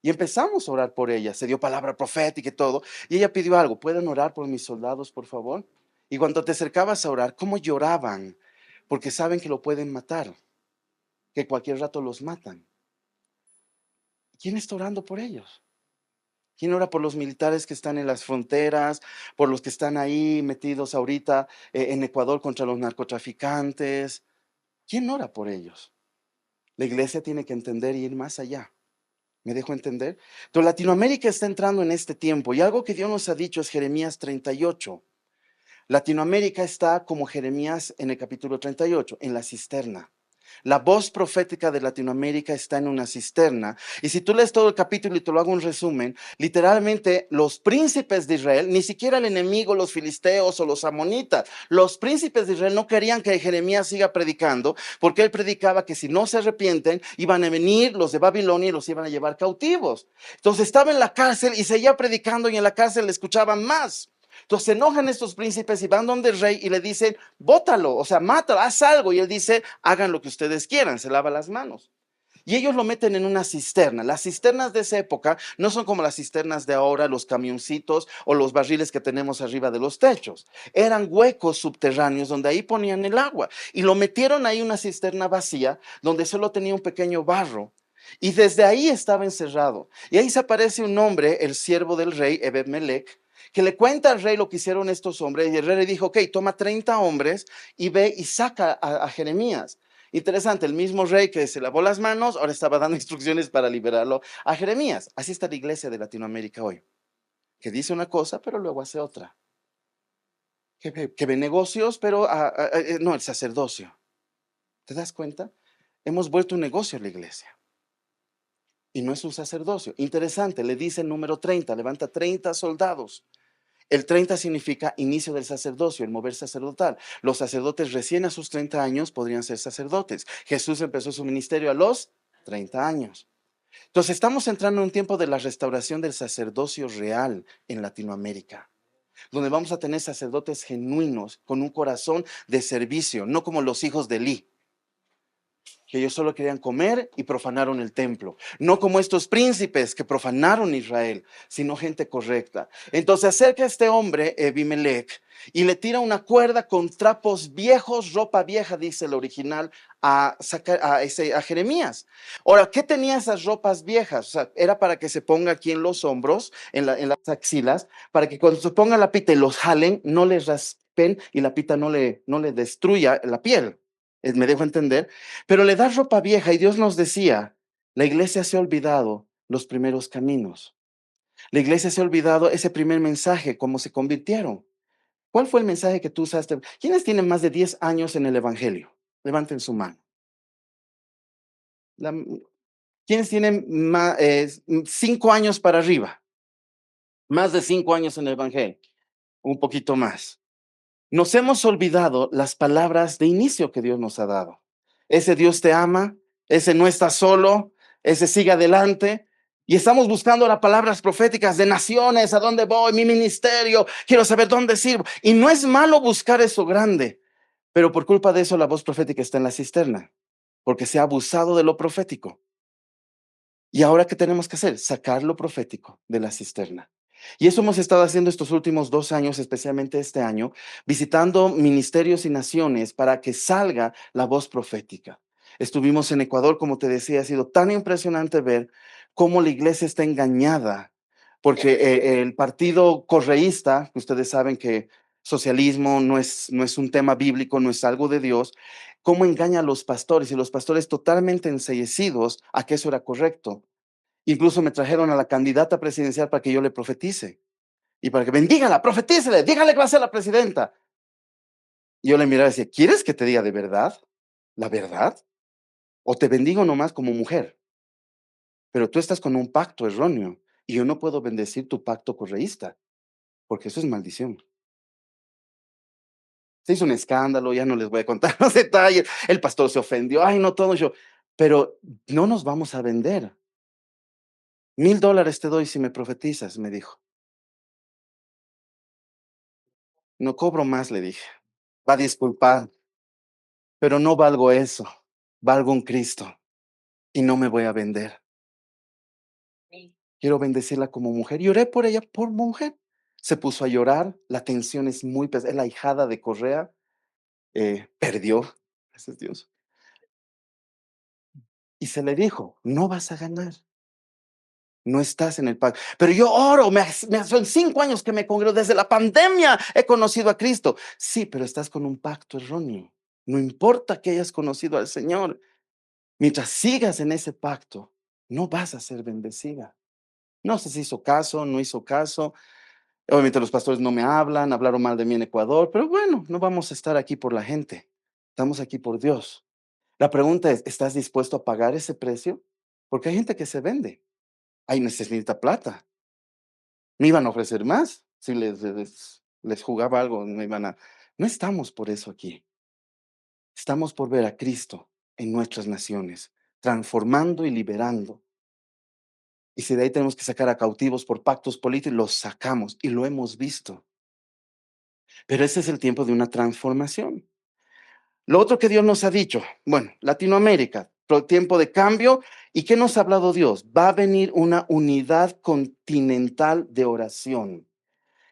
Y empezamos a orar por ella. Se dio palabra profética y todo. Y ella pidió algo. ¿Pueden orar por mis soldados, por favor? Y cuando te acercabas a orar, ¿cómo lloraban? Porque saben que lo pueden matar, que cualquier rato los matan. ¿Quién está orando por ellos? ¿Quién ora por los militares que están en las fronteras, por los que están ahí metidos ahorita en Ecuador contra los narcotraficantes? ¿Quién ora por ellos? La iglesia tiene que entender y ir más allá. ¿Me dejo entender? Entonces, Latinoamérica está entrando en este tiempo y algo que Dios nos ha dicho es Jeremías 38. Latinoamérica está como Jeremías en el capítulo 38, en la cisterna. La voz profética de Latinoamérica está en una cisterna. Y si tú lees todo el capítulo y te lo hago un resumen, literalmente los príncipes de Israel, ni siquiera el enemigo, los filisteos o los amonitas, los príncipes de Israel no querían que Jeremías siga predicando, porque él predicaba que si no se arrepienten, iban a venir los de Babilonia y los iban a llevar cautivos. Entonces estaba en la cárcel y seguía predicando y en la cárcel le escuchaban más. Entonces se enojan estos príncipes y van donde el rey y le dicen, bótalo, o sea, mátalo, haz algo. Y él dice, hagan lo que ustedes quieran, se lava las manos. Y ellos lo meten en una cisterna. Las cisternas de esa época no son como las cisternas de ahora, los camioncitos o los barriles que tenemos arriba de los techos. Eran huecos subterráneos donde ahí ponían el agua. Y lo metieron ahí una cisterna vacía donde solo tenía un pequeño barro. Y desde ahí estaba encerrado. Y ahí se aparece un hombre, el siervo del rey, Ebed-Melech, que le cuenta al rey lo que hicieron estos hombres. Y el rey le dijo, ok, toma 30 hombres y ve y saca a Jeremías. Interesante, el mismo rey que se lavó las manos, ahora estaba dando instrucciones para liberarlo a Jeremías. Así está la iglesia de Latinoamérica hoy, que dice una cosa, pero luego hace otra. Que ve negocios, pero no, el sacerdocio. ¿Te das cuenta? Hemos vuelto un negocio a la iglesia. Y no es un sacerdocio. Interesante, le dice el número 30, levanta 30 soldados. El 30 significa inicio del sacerdocio, el mover sacerdotal. Los sacerdotes recién a sus 30 años podrían ser sacerdotes. Jesús empezó su ministerio a los 30 años. Entonces estamos entrando en un tiempo de la restauración del sacerdocio real en Latinoamérica, donde vamos a tener sacerdotes genuinos con un corazón de servicio, no como los hijos de Elí, que ellos solo querían comer y profanaron el templo. No como estos príncipes que profanaron Israel, sino gente correcta. Entonces acerca este hombre, Abimelech, y le tira una cuerda con trapos viejos, ropa vieja, dice el original, a Jeremías. Ahora, ¿qué tenía esas ropas viejas? O sea, era para que se ponga aquí en los hombros, en las axilas, para que cuando se ponga la pita y los jalen, no les raspen y la pita no le destruya la piel. ¿Me dejo entender? Pero le da ropa vieja y Dios nos decía, la iglesia se ha olvidado los primeros caminos. La iglesia se ha olvidado ese primer mensaje, cómo se convirtieron. ¿Cuál fue el mensaje que tú usaste? ¿Quiénes tienen más de 10 años en el Evangelio? Levanten su mano. La- ¿Quiénes tienen 5 años para arriba? Más de 5 años en el Evangelio. Un poquito más. Nos hemos olvidado las palabras de inicio que Dios nos ha dado. Ese Dios te ama, ese no está solo, ese sigue adelante. Y estamos buscando las palabras proféticas de naciones, a dónde voy, mi ministerio, quiero saber dónde sirvo. Y no es malo buscar eso grande, pero por culpa de eso la voz profética está en la cisterna, porque se ha abusado de lo profético. ¿Y ahora qué tenemos que hacer? Sacar lo profético de la cisterna. Y eso hemos estado haciendo estos últimos 2 años, especialmente este año, visitando ministerios y naciones para que salga la voz profética. Estuvimos en Ecuador, como te decía, ha sido tan impresionante ver cómo la iglesia está engañada, porque el partido correísta, ustedes saben que socialismo no es un tema bíblico, no es algo de Dios, cómo engaña a los pastores y los pastores totalmente ensellecidos a que eso era correcto. Incluso me trajeron a la candidata presidencial para que yo le profetice y para que bendígala, profetícele, dígale que va a ser la presidenta. Y yo le miraba y decía, ¿quieres que te diga de verdad? ¿La verdad? ¿O te bendigo nomás como mujer? Pero tú estás con un pacto erróneo y yo no puedo bendecir tu pacto correísta, porque eso es maldición. Se hizo un escándalo, ya no les voy a contar los detalles. El pastor se ofendió, ay, no, todo yo. Pero no nos vamos a vender. $1000 te doy si me profetizas, me dijo. No cobro más, le dije. Va a disculpar, pero no valgo eso. Valgo un Cristo y no me voy a vender. Quiero bendecirla como mujer. Y oré por ella, por mujer. Se puso a llorar, la tensión es muy pesada. Es la hijada de Correa, perdió, gracias Dios. Y se le dijo, no vas a ganar, no estás en el pacto. Pero yo oro, son 5 años que me congrego, desde la pandemia he conocido a Cristo. Sí, pero estás con un pacto erróneo. No importa que hayas conocido al Señor, mientras sigas en ese pacto, no vas a ser bendecida. No sé si hizo caso, no hizo caso. Obviamente los pastores no me hablan, hablaron mal de mí en Ecuador, pero bueno, no vamos a estar aquí por la gente. Estamos aquí por Dios. La pregunta es, ¿estás dispuesto a pagar ese precio? Porque hay gente que se vende. Ay, necesita plata. Me iban a ofrecer más. Si les jugaba algo, me iban a... No estamos por eso aquí. Estamos por ver a Cristo en nuestras naciones, transformando y liberando. Y si de ahí tenemos que sacar a cautivos por pactos políticos, los sacamos y lo hemos visto. Pero ese es el tiempo de una transformación. Lo otro que Dios nos ha dicho, bueno, Latinoamérica, tiempo de cambio. ¿Y qué nos ha hablado Dios? Va a venir una unidad continental de oración.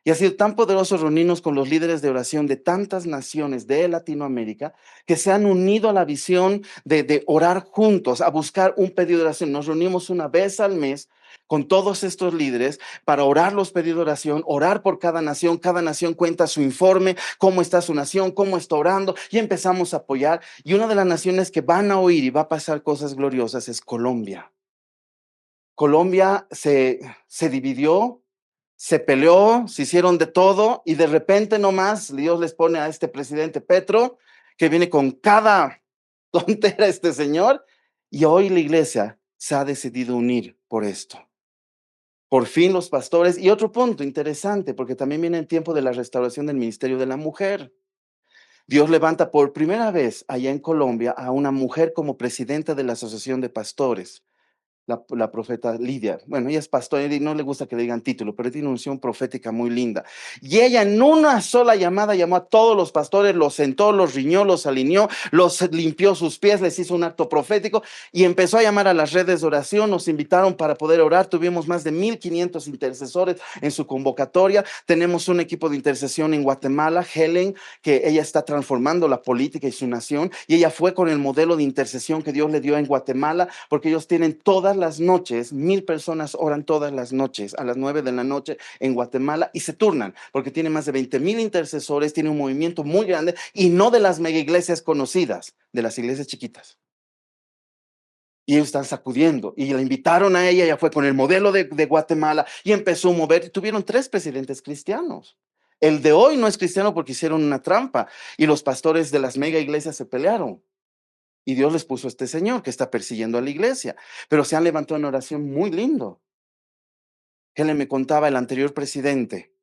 Y ha sido tan poderoso reunirnos con los líderes de oración de tantas naciones de Latinoamérica que se han unido a la visión de orar juntos, a buscar un pedido de oración. Nos reunimos una vez al mes con todos estos líderes para orar los pedidos de oración, orar por cada nación cuenta su informe, cómo está su nación, cómo está orando y empezamos a apoyar. Y una de las naciones que van a oír y va a pasar cosas gloriosas es Colombia. Colombia se dividió, se peleó, se hicieron de todo y de repente nomás Dios les pone a este presidente Petro que viene con cada tontera este señor y hoy la iglesia se ha decidido unir por esto. Por fin los pastores, y otro punto interesante, porque también viene el tiempo de la restauración del ministerio de la mujer. Dios levanta por primera vez allá en Colombia a una mujer como presidenta de la Asociación de Pastores. La profeta Lidia. Bueno, ella es pastora y no le gusta que le digan título, pero tiene una unción profética muy linda. Y ella en una sola llamada llamó a todos los pastores, los sentó, los riñó, los alineó, los limpió sus pies, les hizo un acto profético y empezó a llamar a las redes de oración. Nos invitaron para poder orar. Tuvimos más de 1500 intercesores en su convocatoria. Tenemos un equipo de intercesión en Guatemala, Helen, que ella está transformando la política y su nación. Y ella fue con el modelo de intercesión que Dios le dio en Guatemala, porque ellos tienen todas las noches, 1000 personas oran todas las noches, a las 9 de la noche en Guatemala y se turnan, porque tiene más de 20,000 intercesores, tiene un movimiento muy grande y no de las mega iglesias conocidas, de las iglesias chiquitas. Y ellos están sacudiendo y la invitaron a ella, ella fue con el modelo de Guatemala y empezó a mover. Tuvieron 3 presidentes cristianos. El de hoy no es cristiano porque hicieron una trampa y los pastores de las mega iglesias se pelearon. Y Dios les puso a este señor que está persiguiendo a la iglesia. Pero se han levantado en oración muy lindo. Helen me contaba el anterior presidente.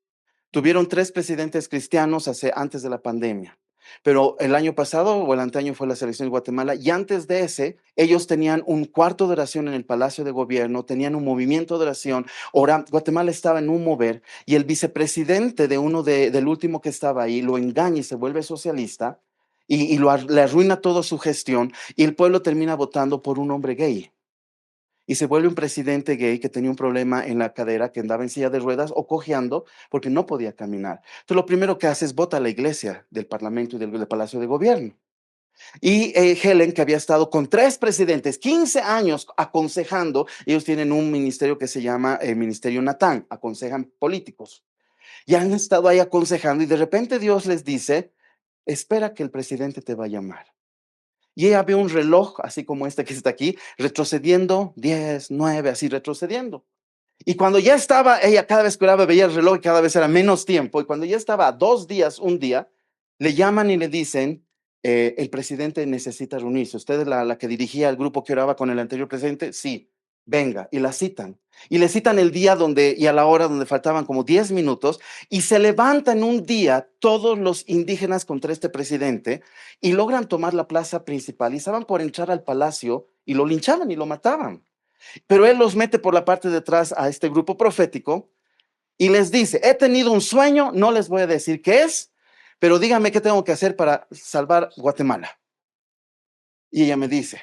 Tuvieron 3 presidentes cristianos antes de la pandemia. Pero el año pasado o el anteaño fue la selección de Guatemala y antes de ese, ellos tenían un cuarto de oración en el Palacio de Gobierno, tenían un movimiento de oración. Guatemala estaba en un mover y el vicepresidente del último que estaba ahí lo engaña y se vuelve socialista le arruina toda su gestión y el pueblo termina votando por un hombre gay. Y se vuelve un presidente gay que tenía un problema en la cadera, que andaba en silla de ruedas o cojeando porque no podía caminar. Entonces lo primero que hace es vota a la iglesia del Parlamento y del Palacio de Gobierno. Y Helen, que había estado con 3 presidentes, 15 años aconsejando, ellos tienen un ministerio que se llama Ministerio Natán, aconsejan políticos. Y han estado ahí aconsejando y de repente Dios les dice, espera que el presidente te va a llamar. Y ella ve un reloj, así como este que está aquí, retrocediendo 10, 9, así retrocediendo. Y cuando ya estaba, ella cada vez que oraba veía el reloj y cada vez era menos tiempo. Y cuando ya estaba a 2 días, un día, le llaman y le dicen, el presidente necesita reunirse. ¿Usted es la que dirigía el grupo que oraba con el anterior presidente? Sí, venga. Y la citan. Y le citan el día donde, y a la hora donde faltaban como 10 minutos. Y se levantan un día todos los indígenas contra este presidente y logran tomar la plaza principal. Y estaban por entrar al palacio y lo linchaban y lo mataban. Pero él los mete por la parte de atrás a este grupo profético y les dice, he tenido un sueño, no les voy a decir qué es, pero díganme qué tengo que hacer para salvar Guatemala. Y ella me dice,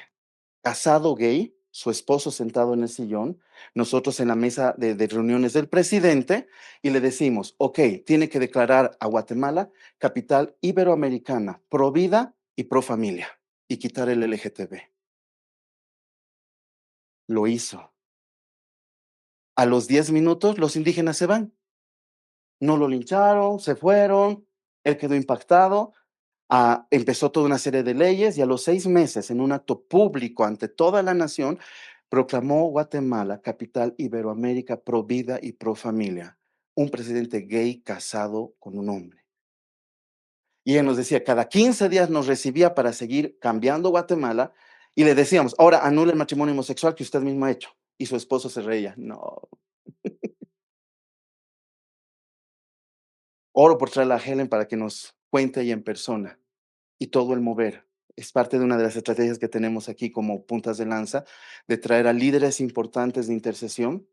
casado gay, su esposo sentado en el sillón, nosotros en la mesa de reuniones del presidente y le decimos, ok, tiene que declarar a Guatemala capital iberoamericana, pro vida y pro familia y quitar el LGTB. Lo hizo. A los 10 minutos los indígenas se van. No lo lincharon, se fueron, él quedó impactado, empezó toda una serie de leyes y a los 6 meses, en un acto público ante toda la nación, proclamó Guatemala capital Iberoamérica pro vida y pro familia. Un presidente gay casado con un hombre. Y él nos decía, cada 15 días nos recibía para seguir cambiando Guatemala y le decíamos, ahora anule el matrimonio homosexual que usted mismo ha hecho. Y su esposo se reía, no. Oro por traer a Helen para que nos cuente ella en persona y todo el mover. Es parte de una de las estrategias que tenemos aquí como puntas de lanza, de traer a líderes importantes de intercesión.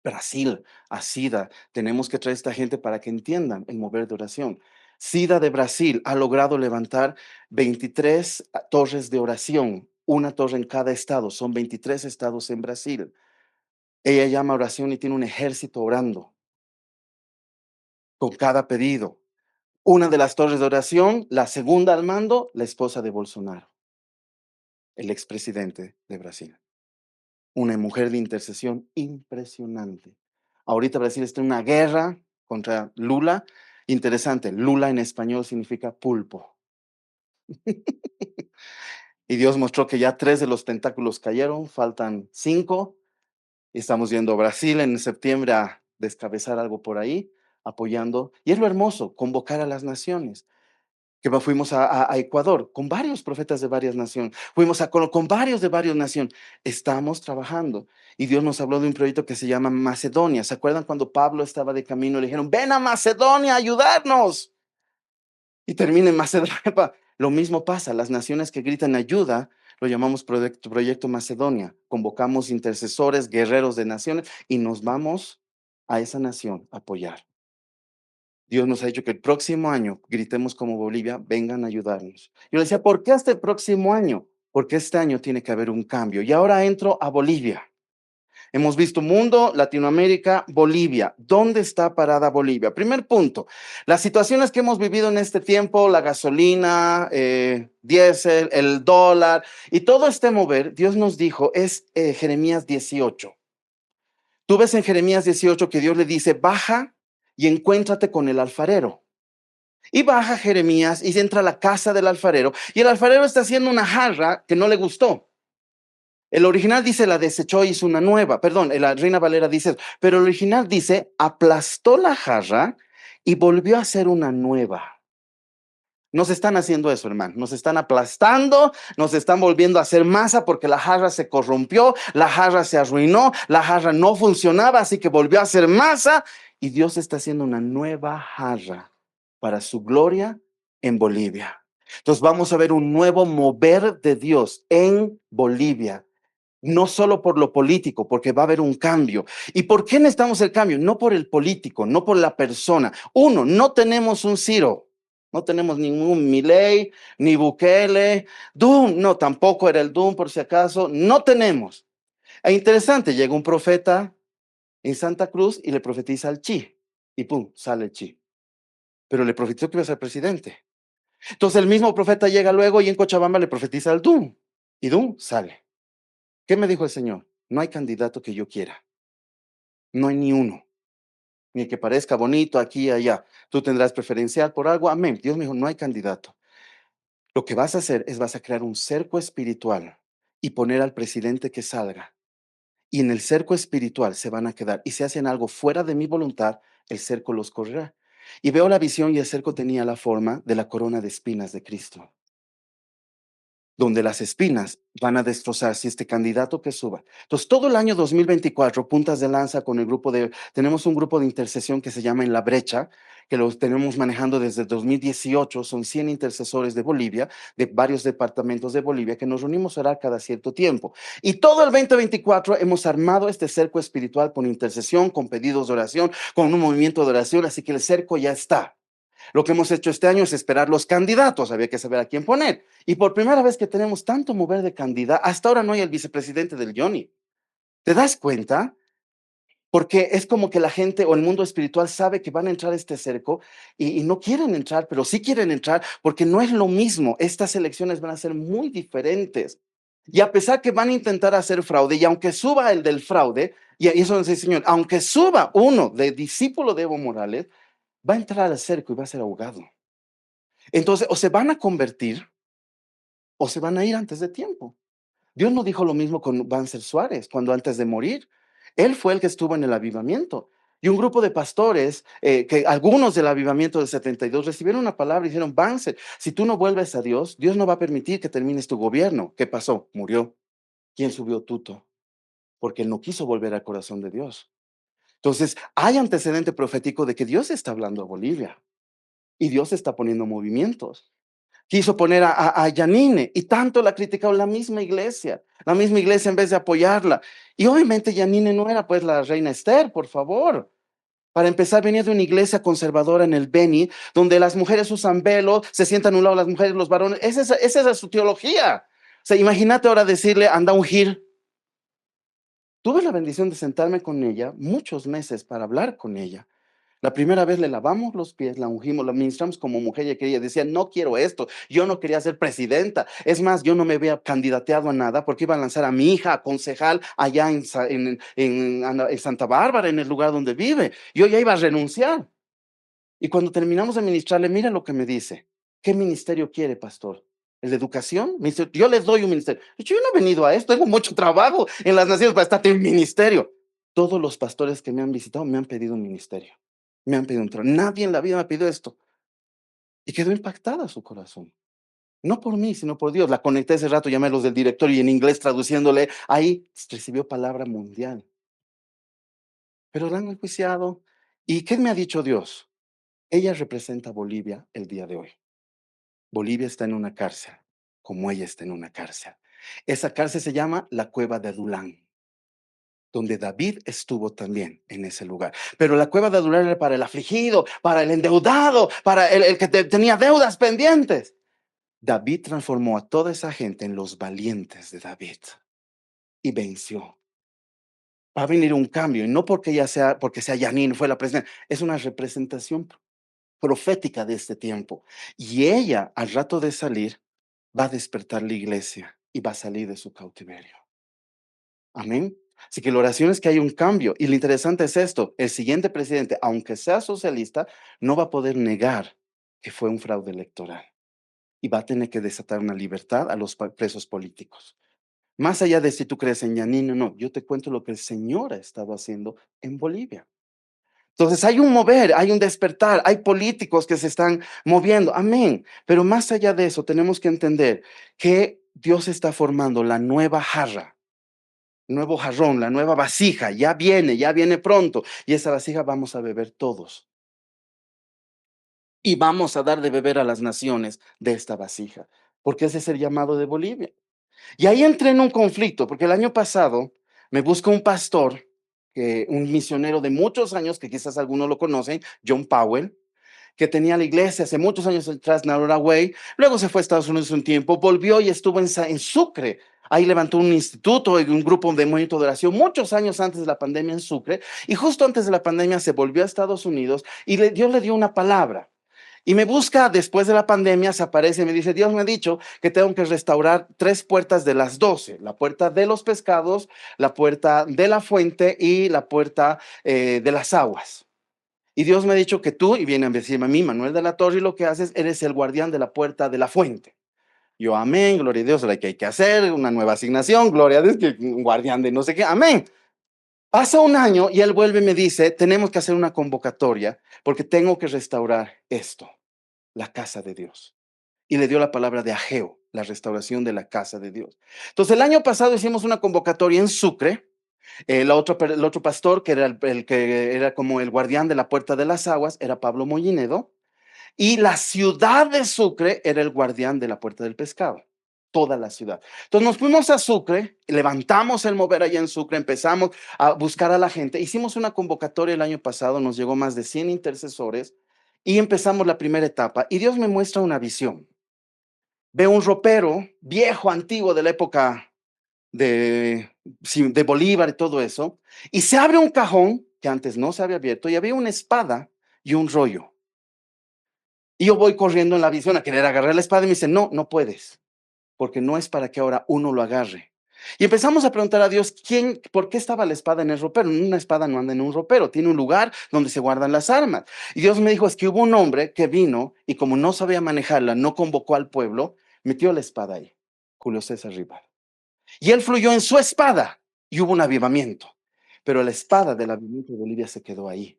Brasil, a SIDA, tenemos que traer a esta gente para que entiendan el mover de oración. SIDA de Brasil ha logrado levantar 23 torres de oración, una torre en cada estado, son 23 estados en Brasil. Ella llama oración y tiene un ejército orando con cada pedido. Una de las torres de oración, la segunda al mando, la esposa de Bolsonaro, el expresidente de Brasil. Una mujer de intercesión impresionante. Ahorita Brasil está en una guerra contra Lula. Interesante, Lula en español significa pulpo. Y Dios mostró que ya 3 de los tentáculos cayeron, faltan 5. Estamos yendo a Brasil en septiembre a descabezar algo por ahí, apoyando. Y es lo hermoso, convocar a las naciones. Que fuimos a Ecuador con varios profetas de varias naciones, fuimos con varios de varias naciones, estamos trabajando y Dios nos habló de un proyecto que se llama Macedonia. ¿Se acuerdan cuando Pablo estaba de camino? Le dijeron, ven a Macedonia a ayudarnos y termina en Macedonia. Lo mismo pasa, las naciones que gritan ayuda, lo llamamos proyecto Macedonia. Convocamos intercesores, guerreros de naciones y nos vamos a esa nación a apoyar. Dios nos ha dicho que el próximo año gritemos como Bolivia, vengan a ayudarnos. Yo le decía, ¿por qué hasta el próximo año? Porque este año tiene que haber un cambio. Y ahora entro a Bolivia. Hemos visto mundo, Latinoamérica, Bolivia. ¿Dónde está parada Bolivia? Primer punto, las situaciones que hemos vivido en este tiempo, la gasolina, diésel, el dólar y todo este mover, Dios nos dijo, es Jeremías 18. Tú ves en Jeremías 18 que Dios le dice, baja y encuéntrate con el alfarero. Y baja Jeremías y entra a la casa del alfarero y el alfarero está haciendo una jarra que no le gustó. El original dice la desechó y hizo una nueva, perdón, la Reina Valera dice, pero el original dice aplastó la jarra y volvió a hacer una nueva. Nos están haciendo eso, hermano. Nos están aplastando, nos están volviendo a hacer masa porque la jarra se corrompió, la jarra se arruinó, la jarra no funcionaba, así que volvió a hacer masa y Dios está haciendo una nueva jarra para su gloria en Bolivia. Entonces vamos a ver un nuevo mover de Dios en Bolivia. No solo por lo político, porque va a haber un cambio. ¿Y por qué necesitamos el cambio? No por el político, no por la persona. Uno, no tenemos un Ciro, no tenemos ningún Milei, ni Bukele, Doom, no, tampoco era el Doom por si acaso, no tenemos. E interesante, llega un profeta en Santa Cruz y le profetiza al Chi, y pum, sale el Chi. Pero le profetizó que iba a ser presidente. Entonces el mismo profeta llega luego y en Cochabamba le profetiza al Dum. Y Dum sale. ¿Qué me dijo el Señor? No hay candidato que yo quiera. No hay ni uno. Ni que parezca bonito aquí y allá. Tú tendrás preferencial por algo. Amén. Dios me dijo, no hay candidato. Lo que vas a hacer es vas a crear un cerco espiritual y poner al presidente que salga. Y en el cerco espiritual se van a quedar. Y si hacen algo fuera de mi voluntad, el cerco los correrá. Y veo la visión y el cerco tenía la forma de la corona de espinas de Cristo, donde las espinas van a destrozar si este candidato que suba. Entonces, todo el año 2024, puntas de lanza con el tenemos un grupo de intercesión que se llama En la Brecha, que los tenemos manejando desde 2018, son 100 intercesores de Bolivia, de varios departamentos de Bolivia, que nos reunimos a orar cada cierto tiempo. Y todo el 2024 hemos armado este cerco espiritual con intercesión, con pedidos de oración, con un movimiento de oración, así que el cerco ya está. Lo que hemos hecho este año es esperar los candidatos, había que saber a quién poner. Y por primera vez que tenemos tanto mover de candidato, hasta ahora no hay el vicepresidente del Johnny. ¿Te das cuenta? Porque es como que la gente o el mundo espiritual sabe que van a entrar a este cerco y no quieren entrar, pero sí quieren entrar porque no es lo mismo. Estas elecciones van a ser muy diferentes. Y a pesar que van a intentar hacer fraude, y aunque suba el del fraude, y eso dice el Señor, aunque suba uno de discípulo de Evo Morales, va a entrar al cerco y va a ser ahogado. Entonces, o se van a convertir o se van a ir antes de tiempo. Dios no dijo lo mismo con Banzer Suárez cuando antes de morir. Él fue el que estuvo en el avivamiento. Y un grupo de pastores, que algunos del avivamiento del 72 recibieron una palabra y dijeron, Banzer, si tú no vuelves a Dios, Dios no va a permitir que termines tu gobierno. ¿Qué pasó? Murió. ¿Quién subió Tuto? Porque él no quiso volver al corazón de Dios. Entonces, hay antecedente profético de que Dios está hablando a Bolivia y Dios está poniendo movimientos. Quiso poner a Yanine y tanto la criticó la misma iglesia en vez de apoyarla. Y obviamente Yanine no era pues la reina Esther, por favor. Para empezar, venía de una iglesia conservadora en el Beni, donde las mujeres usan velo, se sientan a un lado las mujeres, los varones. Esa es su teología. O sea, imagínate ahora decirle, anda a ungir. Tuve la bendición de sentarme con ella muchos meses para hablar con ella. La primera vez le lavamos los pies, la ungimos, la ministramos como mujer y que ella decía, no quiero esto, yo no quería ser presidenta. Es más, yo no me había candidateado a nada porque iba a lanzar a mi hija a concejal allá en Santa Bárbara, en el lugar donde vive. Yo ya iba a renunciar. Y cuando terminamos de ministrarle, mira lo que me dice. ¿Qué ministerio quiere, pastor? ¿El de educación? Me dice, yo les doy un ministerio. Yo no he venido a esto, tengo mucho trabajo en las naciones para estar en un ministerio. Todos los pastores que me han visitado me han pedido un ministerio. Me han pedido un trabajo. Nadie en la vida me ha pedido esto. Y quedó impactada su corazón. No por mí, sino por Dios. La conecté ese rato, llamé a los del directorio y en inglés traduciéndole, ahí recibió palabra mundial. Pero la han enjuiciado. ¿Y qué me ha dicho Dios? Ella representa a Bolivia el día de hoy. Bolivia está en una cárcel, como ella está en una cárcel. Esa cárcel se llama la Cueva de Adulán, donde David estuvo también en ese lugar. Pero la Cueva de Adulán era para el afligido, para el endeudado, para el que tenía deudas pendientes. David transformó a toda esa gente en los valientes de David y venció. Va a venir un cambio, y no porque sea Yanin, fue la presidenta, es una representación profética de este tiempo. Y ella, al rato de salir, va a despertar la iglesia y va a salir de su cautiverio. Amén. Así que la oración es que hay un cambio. Y lo interesante es esto, el siguiente presidente, aunque sea socialista, no va a poder negar que fue un fraude electoral. Y va a tener que desatar una libertad a los presos políticos. Más allá de si tú crees en Yanino o no, yo te cuento lo que el Señor ha estado haciendo en Bolivia. Entonces hay un mover, hay un despertar, hay políticos que se están moviendo, amén. Pero más allá de eso, tenemos que entender que Dios está formando la nueva jarra, nuevo jarrón, la nueva vasija, ya viene pronto. Y esa vasija vamos a beber todos. Y vamos a dar de beber a las naciones de esta vasija, porque ese es el llamado de Bolivia. Y ahí entré en un conflicto, porque el año pasado me busca un pastor, un misionero de muchos años, que quizás algunos lo conocen, John Powell, que tenía la iglesia hace muchos años atrás en Way. Luego se fue a Estados Unidos un tiempo, volvió y estuvo en Sucre. Ahí levantó un instituto y un grupo de movimiento de oración muchos años antes de la pandemia en Sucre. Y justo antes de la pandemia se volvió a Estados Unidos y Dios le dio una palabra. Y me busca después de la pandemia, se aparece y me dice, Dios me ha dicho que tengo que restaurar 3 puertas de las 12, la puerta de los pescados, la puerta de la fuente y la puerta de las aguas. Y Dios me ha dicho que tú, y viene a decirme a mí, Manuel de la Torre, y lo que haces, eres el guardián de la puerta de la fuente. Yo, amén, gloria a Dios, lo que hay que hacer, una nueva asignación, gloria a Dios, que un guardián de no sé qué, amén. Pasa un año y él vuelve y me dice, tenemos que hacer una convocatoria porque tengo que restaurar esto, la casa de Dios. Y le dio la palabra de Ageo, la restauración de la casa de Dios. Entonces, el año pasado hicimos una convocatoria en Sucre. El otro pastor, que era el que era como el guardián de la puerta de las aguas, era Pablo Mollinedo. Y la ciudad de Sucre era el guardián de la puerta del pescado. Toda la ciudad. Entonces nos fuimos a Sucre, levantamos el mover allá en Sucre, empezamos a buscar a la gente. Hicimos una convocatoria el año pasado, nos llegó más de 100 intercesores y empezamos la primera etapa. Y Dios me muestra una visión. Veo un ropero viejo, antiguo, de la época de, sí, de Bolívar y todo eso, y se abre un cajón que antes no se había abierto y había una espada y un rollo. Y yo voy corriendo en la visión a querer agarrar la espada y me dice, no, no puedes, porque no es para que ahora uno lo agarre. Y empezamos a preguntar a Dios, por qué estaba la espada en el ropero? Una espada no anda en un ropero, tiene un lugar donde se guardan las armas. Y Dios me dijo, es que hubo un hombre que vino y como no sabía manejarla, no convocó al pueblo, metió la espada ahí, Julio César Rival. Y él fluyó en su espada y hubo un avivamiento. Pero la espada del avivamiento de Bolivia se quedó ahí,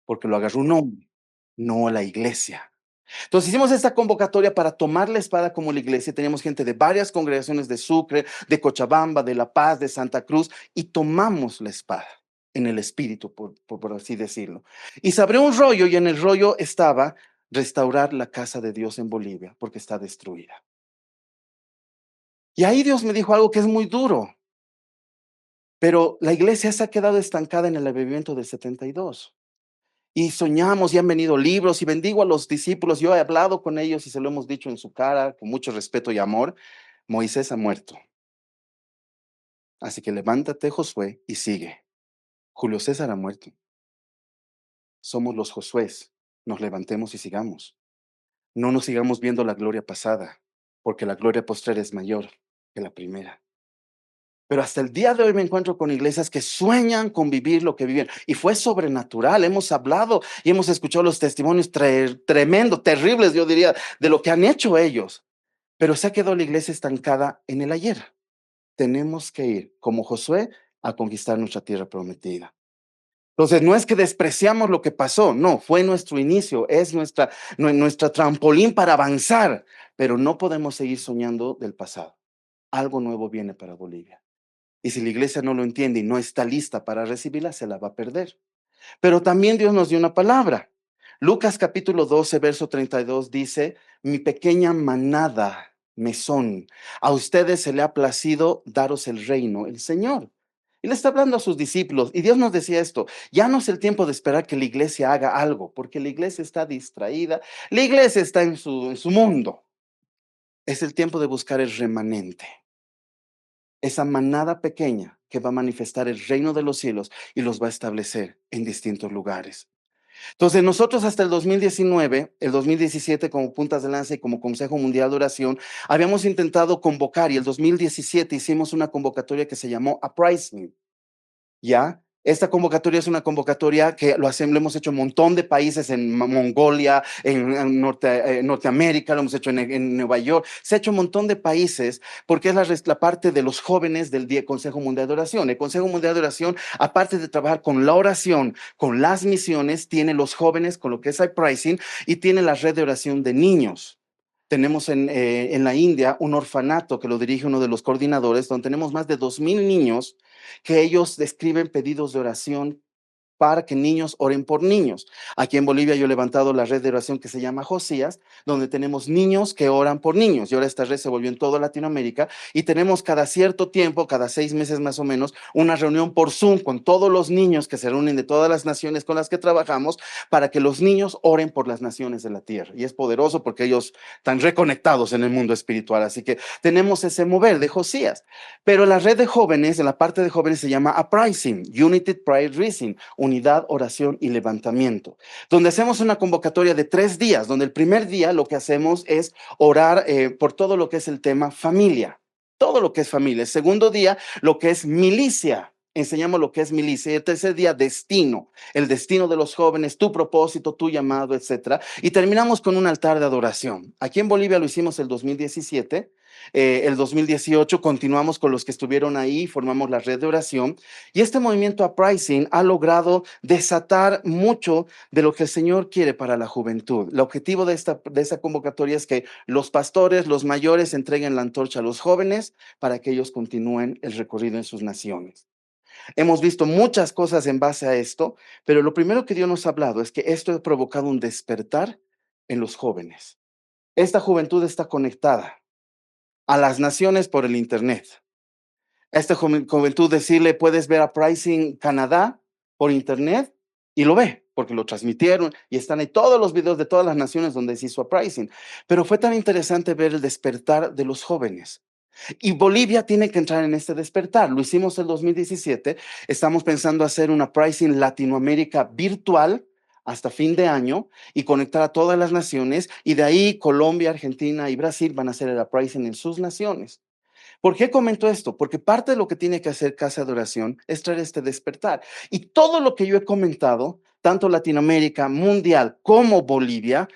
porque lo agarró un hombre, no la iglesia. Entonces hicimos esta convocatoria para tomar la espada como la iglesia. Teníamos gente de varias congregaciones de Sucre, de Cochabamba, de La Paz, de Santa Cruz, y tomamos la espada en el espíritu, por así decirlo. Y se abrió un rollo y en el rollo estaba restaurar la casa de Dios en Bolivia, porque está destruida. Y ahí Dios me dijo algo que es muy duro, pero la iglesia se ha quedado estancada en el avivamiento del 72. Y soñamos y han venido libros y bendigo a los discípulos. Yo he hablado con ellos y se lo hemos dicho en su cara con mucho respeto y amor. Moisés ha muerto. Así que levántate, Josué, y sigue. Julio César ha muerto. Somos los Josués. Nos levantemos y sigamos. No nos sigamos viendo la gloria pasada, porque la gloria postrera es mayor que la primera. Pero hasta el día de hoy me encuentro con iglesias que sueñan con vivir lo que viven. Y fue sobrenatural. Hemos hablado y hemos escuchado los testimonios tremendos, terribles, yo diría, de lo que han hecho ellos. Pero se ha quedado la iglesia estancada en el ayer. Tenemos que ir, como Josué, a conquistar nuestra tierra prometida. Entonces, no es que despreciamos lo que pasó, no, fue nuestro inicio, es nuestra trampolín para avanzar, pero no podemos seguir soñando del pasado. Algo nuevo viene para Bolivia. Y si la iglesia no lo entiende y no está lista para recibirla, se la va a perder. Pero también Dios nos dio una palabra. Lucas capítulo 12, verso 32 dice, mi pequeña manada me son. A ustedes se le ha placido daros el reino, el Señor. Y le está hablando a sus discípulos. Y Dios nos decía esto, ya no es el tiempo de esperar que la iglesia haga algo, porque la iglesia está distraída, la iglesia está en su mundo. Es el tiempo de buscar el remanente, esa manada pequeña que va a manifestar el reino de los cielos y los va a establecer en distintos lugares. Entonces, nosotros hasta el 2019, el 2017 como Puntas de Lanza y como Consejo Mundial de Oración, habíamos intentado convocar y el 2017 hicimos una convocatoria que se llamó Uprising. ¿Ya? Esta convocatoria es una convocatoria que lo hemos hecho en un montón de países, en Mongolia, en Norteamérica, lo hemos hecho en Nueva York, se ha hecho un montón de países porque es la parte de los jóvenes del Consejo Mundial de Oración. El Consejo Mundial de Oración, aparte de trabajar con la oración, con las misiones, tiene los jóvenes con lo que es iPrising y tiene la red de oración de niños. Tenemos en la India un orfanato que lo dirige uno de los coordinadores, donde tenemos más de 2,000 niños que ellos describen pedidos de oración para que niños oren por niños. Aquí en Bolivia yo he levantado la red de oración que se llama Josías, donde tenemos niños que oran por niños. Y ahora esta red se volvió en toda Latinoamérica y tenemos cada cierto tiempo, cada 6 meses más o menos, una reunión por Zoom con todos los niños que se reúnen de todas las naciones con las que trabajamos para que los niños oren por las naciones de la tierra. Y es poderoso porque ellos están reconectados en el mundo espiritual. Así que tenemos ese mover de Josías. Pero la red de jóvenes, en la parte de jóvenes se llama Uprising, United Prayer Rising, unidad, oración y levantamiento, donde hacemos una convocatoria de 3 días, donde el primer día lo que hacemos es orar por todo lo que es el tema familia, todo lo que es familia. El segundo día, lo que es milicia. Enseñamos lo que es milicia. Y el tercer día, destino, el destino de los jóvenes, tu propósito, tu llamado, etcétera. Y terminamos con un altar de adoración. Aquí en Bolivia lo hicimos el 2017. El 2018 continuamos con los que estuvieron ahí, formamos la red de oración. Y este movimiento Uprising ha logrado desatar mucho de lo que el Señor quiere para la juventud. El objetivo de esta convocatoria es que los pastores, los mayores, entreguen la antorcha a los jóvenes para que ellos continúen el recorrido en sus naciones. Hemos visto muchas cosas en base a esto, pero lo primero que Dios nos ha hablado es que esto ha provocado un despertar en los jóvenes. Esta juventud está conectada a las naciones por el Internet. A esta juventud decirle, puedes ver a Pricing Canadá por Internet y lo ve, porque lo transmitieron y están ahí todos los videos de todas las naciones donde se hizo a Pricing. Pero fue tan interesante ver el despertar de los jóvenes. Y Bolivia tiene que entrar en este despertar. Lo hicimos el 2017. Estamos pensando hacer una Pricing Latinoamérica virtual hasta fin de año y conectar a todas las naciones. Y de ahí Colombia, Argentina y Brasil van a hacer el Pricing en sus naciones. ¿Por qué comento esto? Porque parte de lo que tiene que hacer Casa de Oración es traer este despertar. Y todo lo que yo he comentado, tanto Latinoamérica, mundial como Bolivia,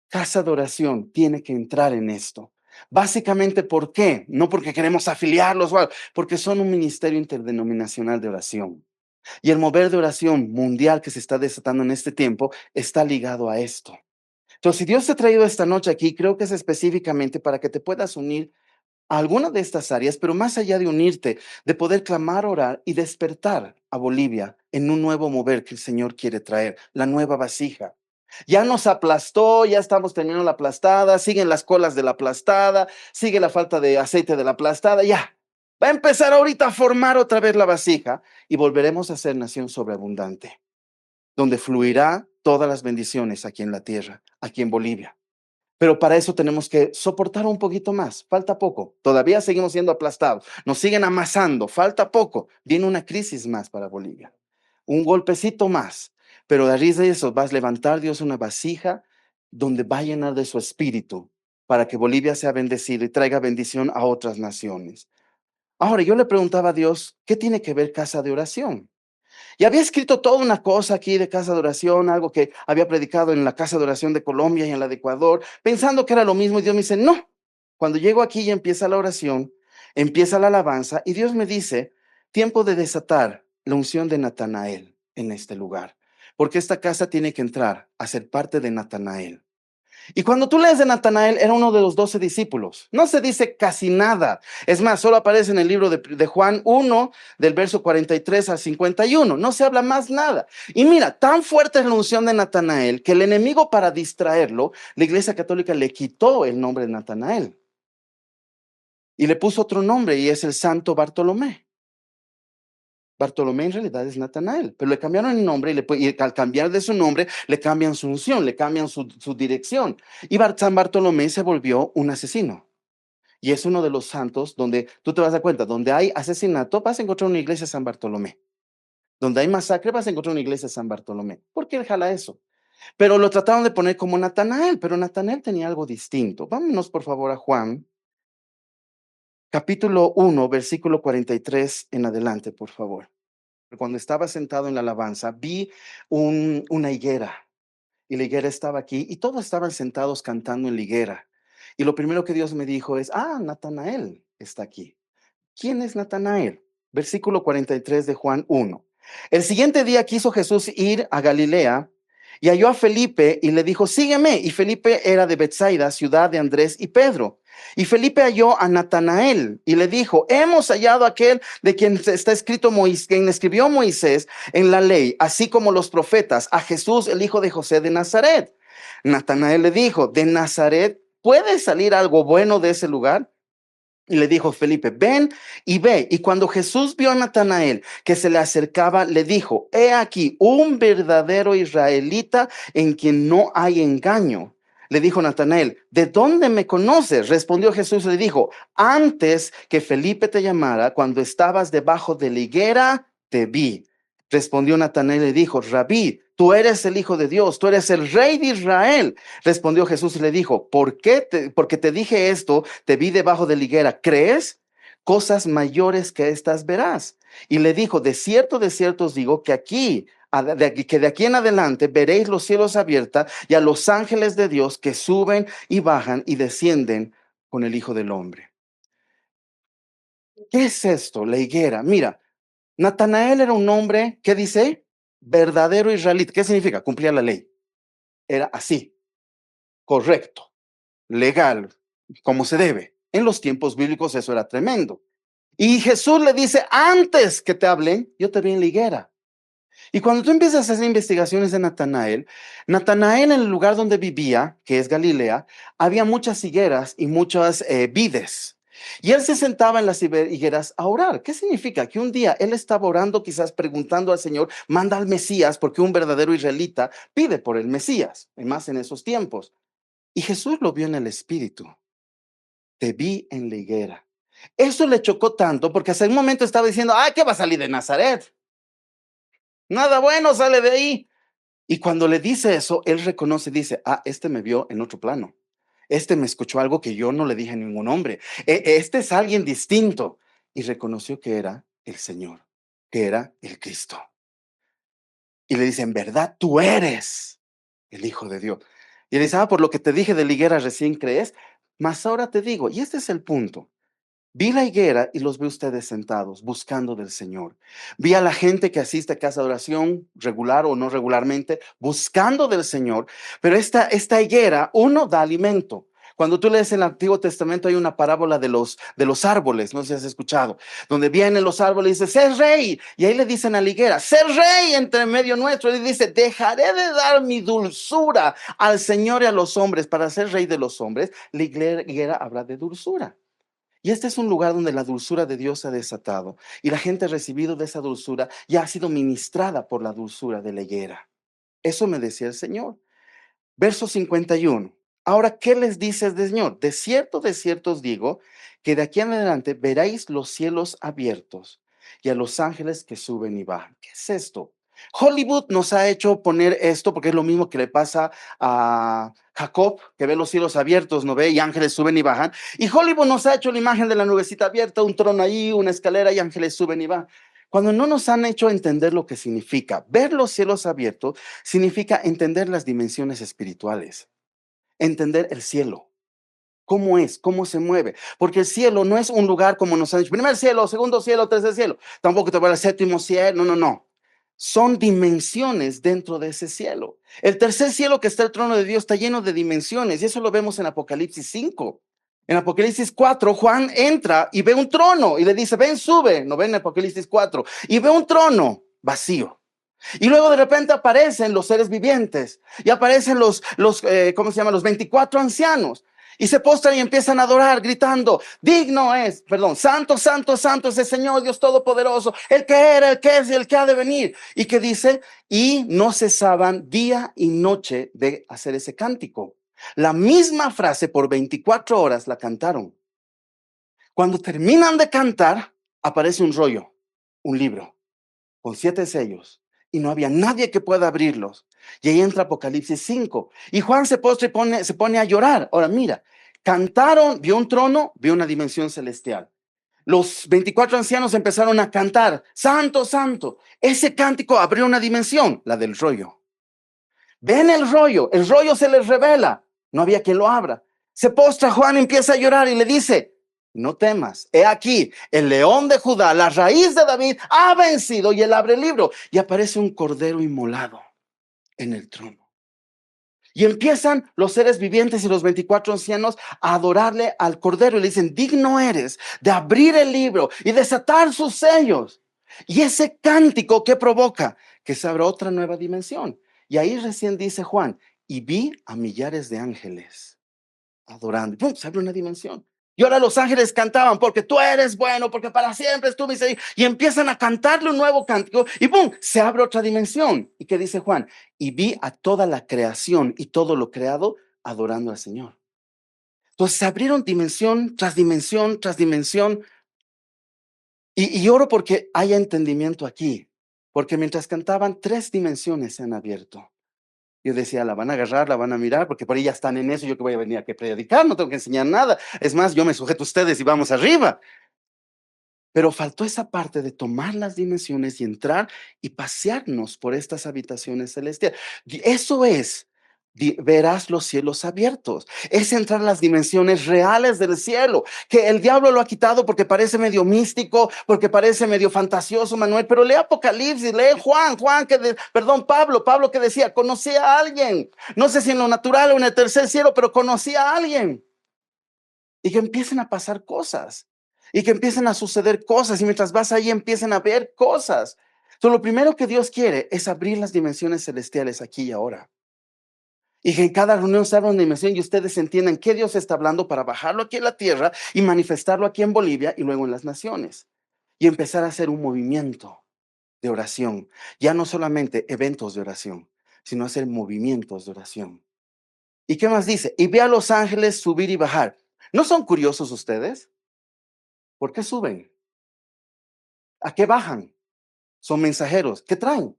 Casa de Oración tiene que entrar en esto. Básicamente, ¿por qué? No porque queremos afiliarlos, porque son un ministerio interdenominacional de oración. Y el mover de oración mundial que se está desatando en este tiempo está ligado a esto. Entonces, si Dios te ha traído esta noche aquí, creo que es específicamente para que te puedas unir a alguna de estas áreas, pero más allá de unirte, de poder clamar, orar y despertar a Bolivia en un nuevo mover que el Señor quiere traer, la nueva vasija. Ya nos aplastó, ya estamos terminando la aplastada, siguen las colas de la aplastada, sigue la falta de aceite de la aplastada, ya. Va a empezar ahorita a formar otra vez la vasija y volveremos a ser nación sobreabundante, donde fluirá todas las bendiciones aquí en la tierra, aquí en Bolivia. Pero para eso tenemos que soportar un poquito más. Falta poco. Todavía seguimos siendo aplastados. Nos siguen amasando. Falta poco. Viene una crisis más para Bolivia. Un golpecito más. Pero de raíz de eso va a levantar Dios una vasija donde va a llenar de su espíritu para que Bolivia sea bendecida y traiga bendición a otras naciones. Ahora, yo le preguntaba a Dios, ¿qué tiene que ver casa de oración? Y había escrito toda una cosa aquí de casa de oración, algo que había predicado en la casa de oración de Colombia y en la de Ecuador, pensando que era lo mismo. Y Dios me dice, no, cuando llego aquí y empieza la oración, empieza la alabanza y Dios me dice, tiempo de desatar la unción de Natanael en este lugar, porque esta casa tiene que entrar a ser parte de Natanael. Y cuando tú lees de Natanael, era uno de los 12 discípulos. No se dice casi nada. Es más, solo aparece en el libro de Juan 1, del verso 43 al 51. No se habla más nada. Y mira, tan fuerte es la unción de Natanael que el enemigo, para distraerlo, la Iglesia Católica le quitó el nombre de Natanael y le puso otro nombre, y es el Santo Bartolomé. Bartolomé en realidad es Natanael, pero le cambiaron el nombre y al cambiar de su nombre le cambian su unción, le cambian su dirección. Y San Bartolomé se volvió un asesino. Y es uno de los santos donde tú te vas a dar cuenta, donde hay asesinato vas a encontrar una iglesia de San Bartolomé. Donde hay masacre vas a encontrar una iglesia de San Bartolomé. ¿Por qué él jala eso? Pero lo trataron de poner como Natanael, pero Natanael tenía algo distinto. Vámonos por favor a Juan, capítulo 1, versículo 43 en adelante, por favor. Cuando estaba sentado en la alabanza, vi una higuera, y la higuera estaba aquí, y todos estaban sentados cantando en la higuera. Y lo primero que Dios me dijo es, Natanael está aquí. ¿Quién es Natanael? Versículo 43 de Juan 1. El siguiente día quiso Jesús ir a Galilea y halló a Felipe y le dijo, sígueme. Y Felipe era de Betsaida, ciudad de Andrés y Pedro. Y Felipe halló a Natanael y le dijo, hemos hallado a aquel de quien está escrito Moisés, quien escribió Moisés en la ley, así como los profetas, a Jesús, el hijo de José de Nazaret. Natanael le dijo, ¿de Nazaret puede salir algo bueno de ese lugar? Y le dijo Felipe, ven y ve. Y cuando Jesús vio a Natanael que se le acercaba, le dijo, he aquí un verdadero israelita en quien no hay engaño. Le dijo Natanael, ¿de dónde me conoces? Respondió Jesús, le dijo, antes que Felipe te llamara, cuando estabas debajo de la higuera, te vi. Respondió Natanael y le dijo: Rabí, tú eres el Hijo de Dios, tú eres el Rey de Israel. Respondió Jesús y le dijo: porque te dije esto, te vi debajo de la higuera. ¿Crees? Cosas mayores que estas verás. Y le dijo: de cierto os digo que que de aquí en adelante veréis los cielos abiertos y a los ángeles de Dios que suben y bajan y descienden con el Hijo del Hombre. ¿Qué es esto? La higuera. Mira, Natanael era un hombre, ¿qué dice? Verdadero israelita. ¿Qué significa? Cumplía la ley. Era así, correcto, legal, como se debe. En los tiempos bíblicos eso era tremendo. Y Jesús le dice: antes que te hablen, yo te vi en la higuera. Y cuando tú empiezas a hacer investigaciones de Natanael, Natanael en el lugar donde vivía, que es Galilea, había muchas higueras y muchas vides. Y él se sentaba en las higueras a orar. ¿Qué significa? Que un día él estaba orando, quizás preguntando al Señor: manda al Mesías, porque un verdadero israelita pide por el Mesías, y más en esos tiempos. Y Jesús lo vio en el espíritu: te vi en la higuera. Eso le chocó tanto porque hace un momento estaba diciendo: ay, ¿qué va a salir de Nazaret? Nada bueno sale de ahí. Y cuando le dice eso, él reconoce, dice: ah, este me vio en otro plano. Este me escuchó algo que yo no le dije a ningún hombre. Este es alguien distinto. Y reconoció que era el Señor, que era el Cristo. Y le dice: en verdad, tú eres el Hijo de Dios. Y él dice: ah, por lo que te dije de la higuera recién crees, mas ahora te digo, y este es el punto. Vi la higuera y los vi ustedes sentados, buscando del Señor. Vi a la gente que asiste a casa de oración, regular o no regularmente, buscando del Señor. Pero esta higuera, uno, da alimento. Cuando tú lees en el Antiguo Testamento hay una parábola de los árboles, no sé si has escuchado, donde vienen los árboles y dice: sé rey. Y ahí le dicen a la higuera: sé rey entre medio nuestro. Y dice: dejaré de dar mi dulzura al Señor y a los hombres para ser rey de los hombres. La higuera habla de dulzura. Y este es un lugar donde la dulzura de Dios se ha desatado y la gente ha recibido de esa dulzura y ha sido ministrada por la dulzura de la higuera. Eso me decía el Señor. Verso 51. Ahora, ¿qué les dice el Señor? De cierto os digo que de aquí en adelante veréis los cielos abiertos y a los ángeles que suben y bajan. ¿Qué es esto? Hollywood nos ha hecho poner esto porque es lo mismo que le pasa a Jacob, que ve los cielos abiertos, no ve, y ángeles suben y bajan. Y Hollywood nos ha hecho la imagen de la nubecita abierta, un trono ahí, una escalera y ángeles suben y bajan. Cuando no nos han hecho entender lo que significa ver los cielos abiertos, significa entender las dimensiones espirituales, entender el cielo, cómo es, cómo se mueve. Porque el cielo no es un lugar como nos han dicho: primer cielo, segundo cielo, tercer cielo. Tampoco te va al séptimo cielo, no, no, no. Son dimensiones dentro de ese cielo. El tercer cielo, que está el trono de Dios, está lleno de dimensiones, y eso lo vemos en Apocalipsis 5. En Apocalipsis 4, Juan entra y ve un trono y le dice: ven, sube. No ven en Apocalipsis 4. Y ve un trono vacío. Y luego de repente aparecen los seres vivientes y aparecen ¿cómo se llama? Los 24 ancianos. Y se postran y empiezan a adorar, gritando: santo, santo, santo es el Señor Dios Todopoderoso, el que era, el que es y el que ha de venir. Y que dice: y no cesaban día y noche de hacer ese cántico. La misma frase por 24 horas la cantaron. Cuando terminan de cantar, aparece un rollo, un libro con 7 sellos, y no había nadie que pueda abrirlos. Y ahí entra Apocalipsis 5. Y Juan se postra y se pone a llorar. Ahora mira, cantaron, vio un trono, vio una dimensión celestial. Los 24 ancianos empezaron a cantar: santo, santo. Ese cántico abrió una dimensión, la del rollo. Ven el rollo se les revela. No había quien lo abra. Se postra Juan, empieza a llorar y le dice: no temas, he aquí, el león de Judá, la raíz de David, ha vencido. Y él abre el libro y aparece un cordero inmolado en el trono. Y empiezan los seres vivientes y los 24 ancianos a adorarle al cordero y le dicen: digno eres de abrir el libro y desatar sus sellos. Y ese cántico que provoca que se abra otra nueva dimensión. Y ahí recién dice Juan: y vi a millares de ángeles adorando. ¡Pum! Se abre una dimensión. Y ahora los ángeles cantaban: porque tú eres bueno, porque para siempre es tu misericordia. Y empiezan a cantarle un nuevo cántico y ¡pum! Se abre otra dimensión. ¿Y qué dice Juan? Y vi a toda la creación y todo lo creado adorando al Señor. Entonces se abrieron dimensión tras dimensión tras dimensión. Y oro porque haya entendimiento aquí. porque mientras cantaban, 3 dimensiones se han abierto. Yo decía, la van a agarrar, la van a mirar, porque por ahí ya están en eso. Yo que voy a venir a que predicar, no tengo que enseñar nada. Es más, yo me sujeto a ustedes y vamos arriba. Pero faltó esa parte de tomar las dimensiones y entrar y pasearnos por estas habitaciones celestiales. Eso es, verás los cielos abiertos. Es entrar a las dimensiones reales del cielo, que el diablo lo ha quitado porque parece medio místico, porque parece medio fantasioso, Manuel, pero lee Apocalipsis, lee Juan, perdón, Pablo que decía, conocí a alguien, no sé si en lo natural o en el tercer cielo, pero conocí a alguien. Y que empiecen a pasar cosas y que empiecen a suceder cosas y mientras vas ahí empiecen a ver cosas. Entonces, lo primero que Dios quiere es abrir las dimensiones celestiales aquí y ahora. Y que en cada reunión se abra una dimensión y ustedes entiendan qué Dios está hablando para bajarlo aquí en la tierra y manifestarlo aquí en Bolivia y luego en las naciones. Y empezar a hacer un movimiento de oración. Ya no solamente eventos de oración, sino hacer movimientos de oración. ¿Y qué más dice? Y ve a los ángeles subir y bajar. ¿No son curiosos ustedes? ¿Por qué suben? ¿A qué bajan? Son mensajeros. ¿Qué traen?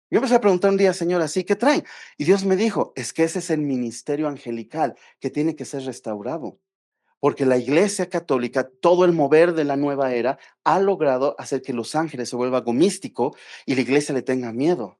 Yo empecé a preguntar un día, Señor, así, ¿qué traen? Y Dios me dijo, es que ese es el ministerio angelical que tiene que ser restaurado. Porque la iglesia católica, todo el mover de la nueva era, ha logrado hacer que los ángeles se vuelva algo místico y la iglesia le tenga miedo.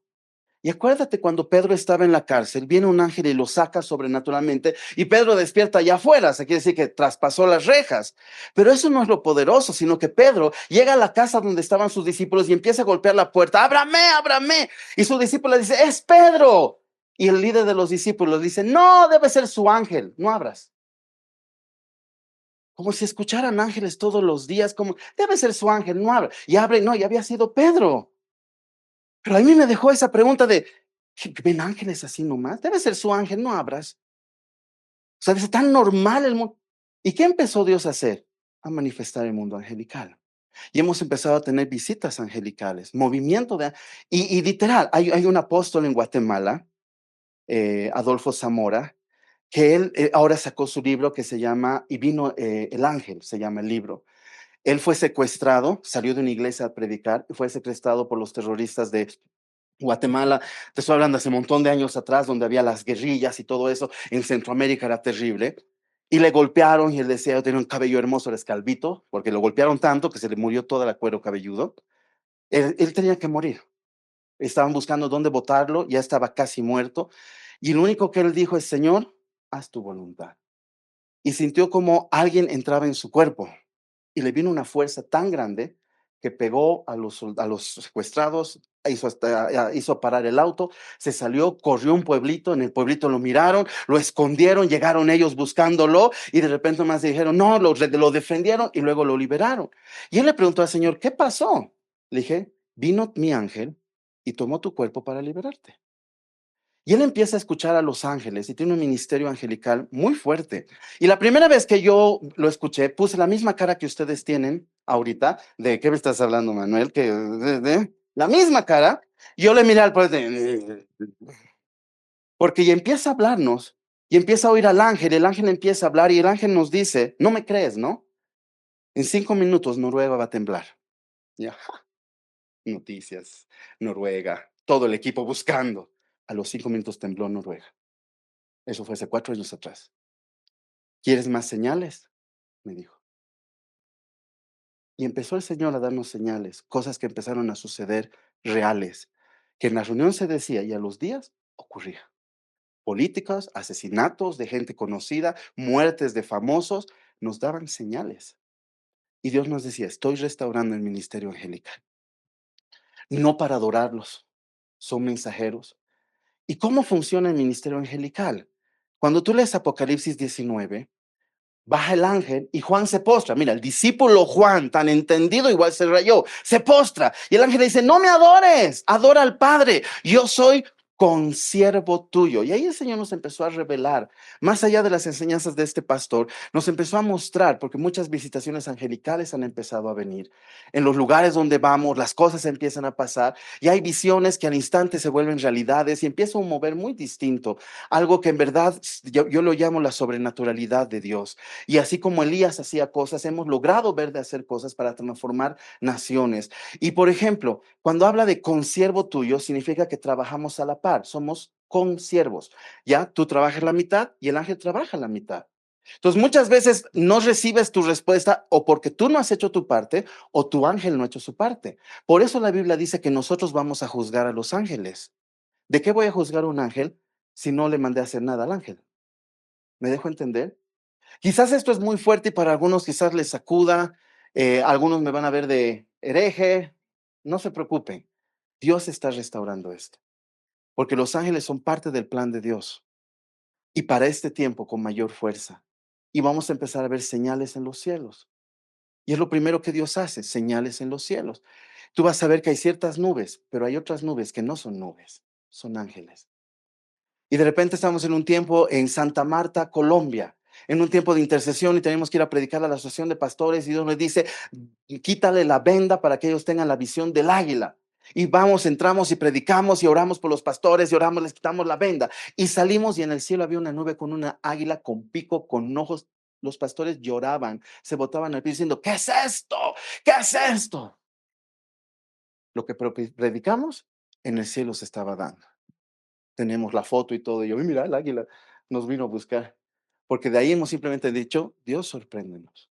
Y acuérdate cuando Pedro estaba en la cárcel, viene un ángel y lo saca sobrenaturalmente y Pedro despierta allá afuera, se quiere decir que traspasó las rejas. Pero eso no es lo poderoso, sino que Pedro llega a la casa donde estaban sus discípulos y empieza a golpear la puerta, ábrame, ábrame. Y su discípulo le dice, es Pedro. Y el líder de los discípulos dice, no, debe ser su ángel, no abras. Como si escucharan ángeles todos los días, como, debe ser su ángel, no abra. Y abre, no, y había sido Pedro. Pero a mí me dejó esa pregunta de, ¿ven ángeles así nomás? Debe ser su ángel, no abras. O sea, es tan normal el mundo. ¿Y qué empezó Dios a hacer? A manifestar el mundo angelical. Y hemos empezado a tener visitas angelicales, movimiento de... Y literal, hay un apóstol en Guatemala, Adolfo Zamora, que él ahora sacó su libro que se llama, y vino el ángel, se llama el libro. Él fue secuestrado, salió de una iglesia a predicar, y fue secuestrado por los terroristas de Guatemala. Te estoy hablando hace un montón de años atrás, donde había las guerrillas y todo eso. En Centroamérica era terrible. Y le golpearon y él decía, yo tenía un cabello hermoso, era escalvito, porque lo golpearon tanto que se le murió todo el cuero cabelludo. Él tenía que morir. Estaban buscando dónde botarlo, ya estaba casi muerto. Y lo único que él dijo es, Señor, haz tu voluntad. Y sintió como alguien entraba en su cuerpo y le vino una fuerza tan grande que pegó a los secuestrados, hizo parar el auto, se salió, corrió a un pueblito, en el pueblito lo miraron, lo escondieron, llegaron ellos buscándolo y de repente más dijeron, no, lo defendieron y luego lo liberaron. Y él le preguntó al Señor, ¿qué pasó? Le dije, vino mi ángel y tomó tu cuerpo para liberarte. Y él empieza a escuchar a los ángeles y tiene un ministerio angelical muy fuerte. Y la primera vez que yo lo escuché, puse la misma cara que ustedes tienen ahorita. ¿De qué me estás hablando, Manuel? Que la misma cara. Yo le miré al poder porque ya empieza a hablarnos y empieza a oír al ángel. El ángel empieza a hablar y el ángel nos dice, no me crees, ¿no? En 5 minutos Noruega va a temblar. Ya, noticias, Noruega, todo el equipo buscando. A los 5 minutos tembló Noruega. Eso fue hace 4 años atrás. ¿Quieres más señales? Me dijo. Y empezó el Señor a darnos señales, cosas que empezaron a suceder reales, que en la reunión se decía y a los días ocurría. Políticos, asesinatos de gente conocida, muertes de famosos, nos daban señales. Y Dios nos decía, estoy restaurando el ministerio angelical. No para adorarlos, son mensajeros. ¿Y cómo funciona el ministerio angelical? Cuando tú lees Apocalipsis 19, baja el ángel y Juan se postra. Mira, el discípulo Juan, tan entendido, igual se rayó, se postra. Y el ángel le dice, no me adores, adora al Padre. Yo soy consiervo tuyo. Y ahí el Señor nos empezó a revelar, más allá de las enseñanzas de este pastor, nos empezó a mostrar, porque muchas visitaciones angelicales han empezado a venir. En los lugares donde vamos, las cosas empiezan a pasar y hay visiones que al instante se vuelven realidades y empieza un mover muy distinto, algo que en verdad yo lo llamo la sobrenaturalidad de Dios. Y así como Elías hacía cosas, hemos logrado ver de hacer cosas para transformar naciones. Y por ejemplo, cuando habla de consiervo tuyo, significa que trabajamos a la par, somos consiervos. Ya tú trabajas la mitad y el ángel trabaja la mitad. Entonces, muchas veces no recibes tu respuesta o porque tú no has hecho tu parte o tu ángel no ha hecho su parte. Por eso la Biblia dice que nosotros vamos a juzgar a los ángeles. ¿De qué voy a juzgar a un ángel si no le mandé a hacer nada al ángel? ¿Me dejo entender? Quizás esto es muy fuerte y para algunos quizás les sacuda, algunos me van a ver de hereje. No se preocupen, Dios está restaurando esto, porque los ángeles son parte del plan de Dios y para este tiempo con mayor fuerza. Y vamos a empezar a ver señales en los cielos. Y es lo primero que Dios hace, señales en los cielos. Tú vas a ver que hay ciertas nubes, pero hay otras nubes que no son nubes, son ángeles. Y de repente estamos en un tiempo en Santa Marta, Colombia, en un tiempo de intercesión y tenemos que ir a predicar a la asociación de pastores y Dios nos dice, quítale la venda para que ellos tengan la visión del águila. Y vamos, entramos y predicamos y oramos por los pastores y oramos, les quitamos la venda. Y salimos y en el cielo había una nube con una águila con pico, con ojos. Los pastores lloraban, se botaban al piso diciendo, ¿qué es esto? ¿Qué es esto? Lo que predicamos en el cielo se estaba dando. Tenemos la foto y todo. Y yo, mira, el águila nos vino a buscar. Porque de ahí hemos simplemente dicho, Dios sorpréndenos.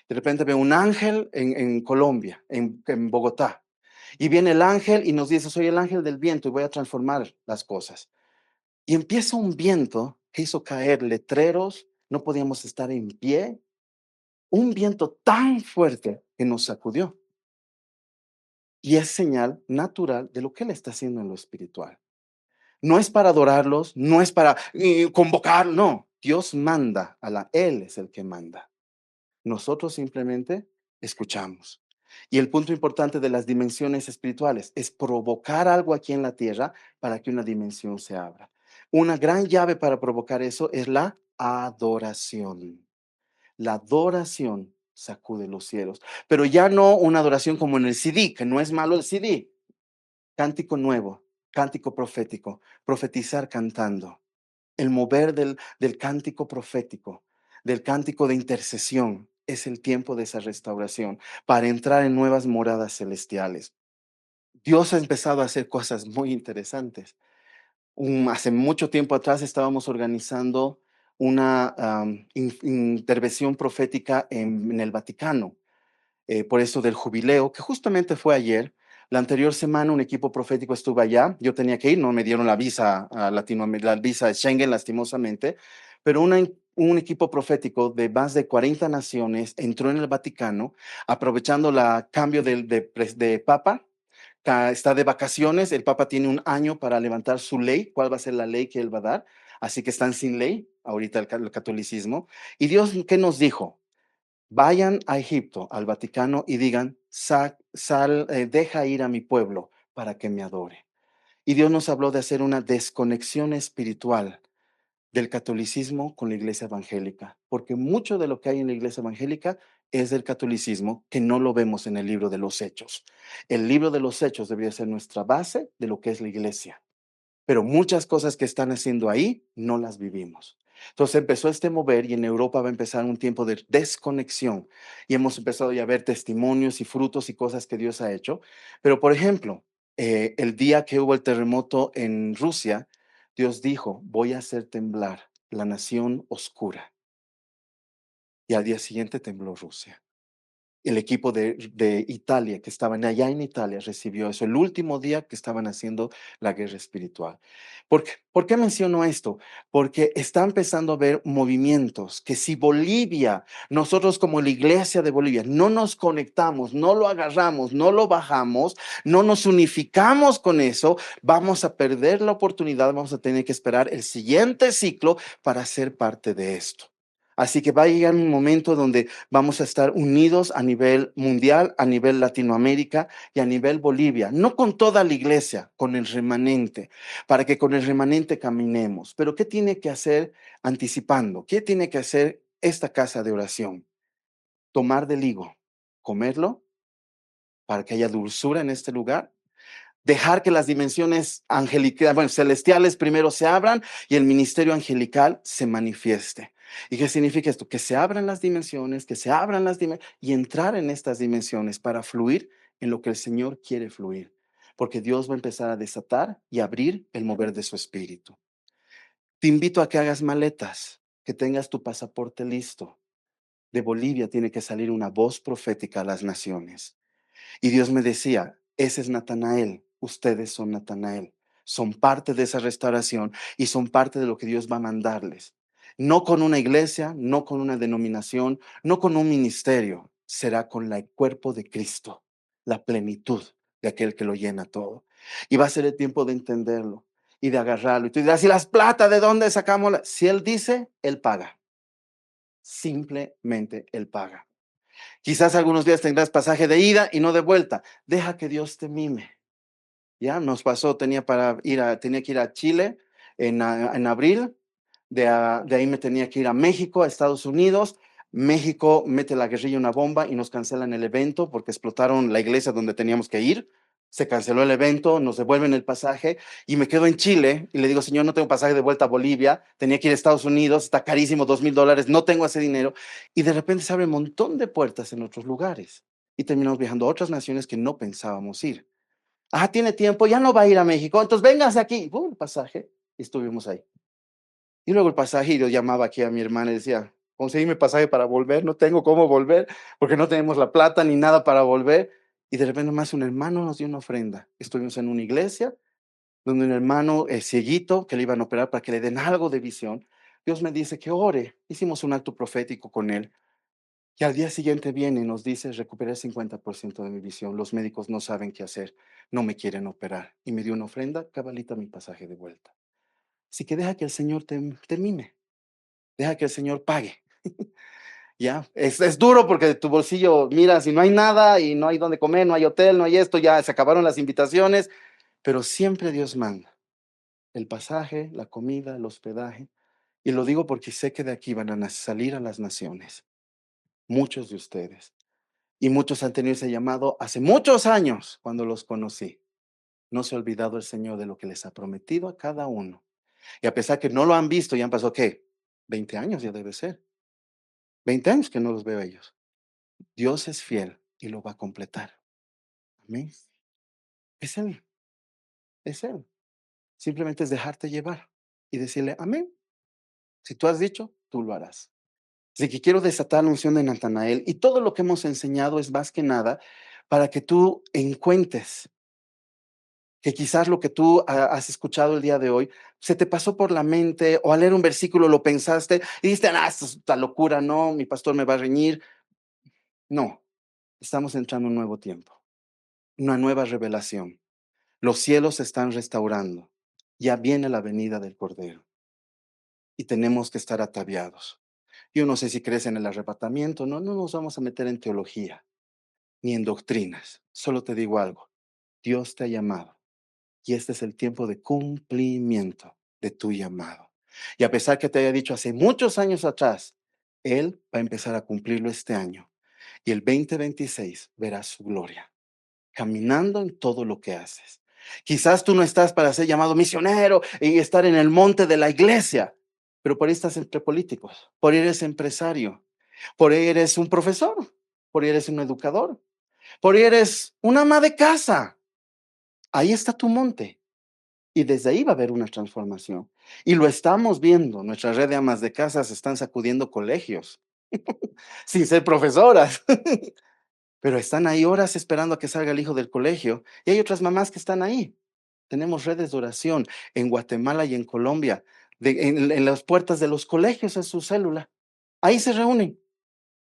De repente veo un ángel en Colombia, en Bogotá. Y viene el ángel y nos dice, soy el ángel del viento y voy a transformar las cosas. Y empieza un viento que hizo caer letreros, no podíamos estar en pie. Un viento tan fuerte que nos sacudió. Y es señal natural de lo que Él está haciendo en lo espiritual. No es para adorarlos, no es para convocar, no. Dios manda, Él es el que manda. Nosotros simplemente escuchamos. Y el punto importante de las dimensiones espirituales es provocar algo aquí en la tierra para que una dimensión se abra. Una gran llave para provocar eso es la adoración. La adoración sacude los cielos, pero ya no una adoración como en el CD, que no es malo el CD. Cántico nuevo, cántico profético, profetizar cantando, el mover del cántico profético, del cántico de intercesión, es el tiempo de esa restauración para entrar en nuevas moradas celestiales. Dios ha empezado a hacer cosas muy interesantes. Hace mucho tiempo atrás estábamos organizando una intervención profética en el Vaticano por eso del jubileo, que justamente fue ayer. La anterior semana un equipo profético estuvo allá, yo tenía que ir, no me dieron la visa a Latinoamérica, la visa de Schengen lastimosamente, pero un equipo profético de más de 40 naciones entró en el Vaticano, aprovechando el cambio de Papa, está de vacaciones, el Papa tiene un año para levantar su ley, cuál va a ser la ley que él va a dar, así que están sin ley ahorita el catolicismo. Y Dios, ¿qué nos dijo? Vayan a Egipto, al Vaticano, y digan, deja ir a mi pueblo para que me adore. Y Dios nos habló de hacer una desconexión espiritual del catolicismo con la iglesia evangélica, porque mucho de lo que hay en la iglesia evangélica es del catolicismo que no lo vemos en el libro de los Hechos. El libro de los Hechos debería ser nuestra base de lo que es la iglesia, pero muchas cosas que están haciendo ahí no las vivimos. Entonces empezó este mover y en Europa va a empezar un tiempo de desconexión y hemos empezado ya a ver testimonios y frutos y cosas que Dios ha hecho. Pero por ejemplo, el día que hubo el terremoto en Rusia, Dios dijo, voy a hacer temblar la nación oscura. Y al día siguiente tembló Rusia. El equipo de Italia, que estaban allá en Italia, recibió eso, el último día que estaban haciendo la guerra espiritual. ¿Por qué menciono esto? Porque está empezando a haber movimientos que si Bolivia, nosotros como la iglesia de Bolivia, no nos conectamos, no lo agarramos, no lo bajamos, no nos unificamos con eso, vamos a perder la oportunidad, vamos a tener que esperar el siguiente ciclo para ser parte de esto. Así que va a llegar un momento donde vamos a estar unidos a nivel mundial, a nivel Latinoamérica y a nivel Bolivia. No con toda la iglesia, con el remanente, para que con el remanente caminemos. Pero ¿qué tiene que hacer anticipando? ¿Qué tiene que hacer esta casa de oración? Tomar del higo, comerlo para que haya dulzura en este lugar, dejar que las dimensiones angelicales, bueno, celestiales primero se abran y el ministerio angelical se manifieste. ¿Y qué significa esto? Que se abran las dimensiones, que se abran las dimensiones y entrar en estas dimensiones para fluir en lo que el Señor quiere fluir. Porque Dios va a empezar a desatar y abrir el mover de su espíritu. Te invito a que hagas maletas, que tengas tu pasaporte listo. De Bolivia tiene que salir una voz profética a las naciones. Y Dios me decía, ese es Natanael, ustedes son Natanael, son parte de esa restauración y son parte de lo que Dios va a mandarles. No con una iglesia, no con una denominación, no con un ministerio, será con el cuerpo de Cristo, la plenitud de aquel que lo llena todo. Y va a ser el tiempo de entenderlo y de agarrarlo. Y tú dirás, ¿y las plata de dónde sacamos? Si Él dice, Él paga. Simplemente Él paga. Quizás algunos días tendrás pasaje de ida y no de vuelta. Deja que Dios te mime. Ya nos pasó, tenía que ir a Chile en abril, de ahí me tenía que ir a México, a Estados Unidos. México mete la guerrilla una bomba y nos cancelan el evento porque explotaron la iglesia donde teníamos que ir. Se canceló el evento, nos devuelven el pasaje y me quedo en Chile y le digo, señor, no tengo pasaje de vuelta a Bolivia, tenía que ir a Estados Unidos, está carísimo, $2,000, no tengo ese dinero. Y de repente se abre un montón de puertas en otros lugares y terminamos viajando a otras naciones que no pensábamos ir. Ah, tiene tiempo, ya no va a ir a México, entonces véngase aquí. El pasaje y estuvimos ahí. Y luego el pasaje, y yo llamaba aquí a mi hermana y decía, conseguime pasaje para volver, no tengo cómo volver, porque no tenemos la plata ni nada para volver. Y de repente más un hermano nos dio una ofrenda. Estuvimos en una iglesia donde un hermano cieguito que le iban a operar para que le den algo de visión. Dios me dice que ore. Hicimos un acto profético con él. Y al día siguiente viene y nos dice, recuperé el 50% de mi visión. Los médicos no saben qué hacer, no me quieren operar. Y me dio una ofrenda, cabalita mi pasaje de vuelta. Así que deja que el Señor te mime. Deja que el Señor pague. Ya, es duro porque de tu bolsillo miras y no hay nada y no hay dónde comer, no hay hotel, no hay esto, ya se acabaron las invitaciones, pero siempre Dios manda el pasaje, la comida, el hospedaje. Y lo digo porque sé que de aquí van a salir a las naciones, muchos de ustedes. Y muchos han tenido ese llamado hace muchos años cuando los conocí. No se ha olvidado el Señor de lo que les ha prometido a cada uno. Y a pesar que no lo han visto, ya han pasado, ¿qué? 20 años ya debe ser. 20 años que no los veo a ellos. Dios es fiel y lo va a completar. Amén. Es Él, es Él. Simplemente es dejarte llevar y decirle, amén. Si tú has dicho, tú lo harás. Así que quiero desatar la unción de Natanael y todo lo que hemos enseñado es más que nada para que tú encuentres que quizás lo que tú has escuchado el día de hoy se te pasó por la mente o al leer un versículo lo pensaste y dijiste, ah, esto es esta locura, no, mi pastor me va a reñir. No, estamos entrando en un nuevo tiempo, una nueva revelación. Los cielos se están restaurando. Ya viene la venida del Cordero y tenemos que estar ataviados. Yo no sé si crees en el arrebatamiento, no nos vamos a meter en teología ni en doctrinas. Solo te digo algo, Dios te ha llamado y este es el tiempo de cumplimiento de tu llamado. Y a pesar que te haya dicho hace muchos años atrás, Él va a empezar a cumplirlo este año y el 2026 verás su gloria, caminando en todo lo que haces. Quizás tú no estás para ser llamado misionero y estar en el monte de la iglesia, pero por ahí estás entre políticos, por ahí eres empresario, por ahí eres un profesor, por ahí eres un educador, por ahí eres una ama de casa. Ahí está tu monte. Y desde ahí va a haber una transformación. Y lo estamos viendo. Nuestra red de amas de casa se están sacudiendo colegios, sin ser profesoras. Pero están ahí horas esperando a que salga el hijo del colegio. Y hay otras mamás que están ahí. Tenemos redes de oración en Guatemala y en Colombia, en las puertas de los colegios en su célula. Ahí se reúnen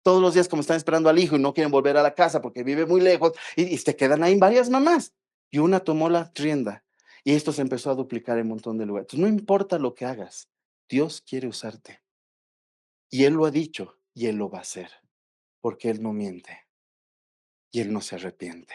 todos los días como están esperando al hijo y no quieren volver a la casa porque vive muy lejos y se quedan ahí varias mamás. Y una tomó la rienda y esto se empezó a duplicar en un montón de lugares. Entonces, no importa lo que hagas, Dios quiere usarte. Y Él lo ha dicho y Él lo va a hacer, porque Él no miente y Él no se arrepiente.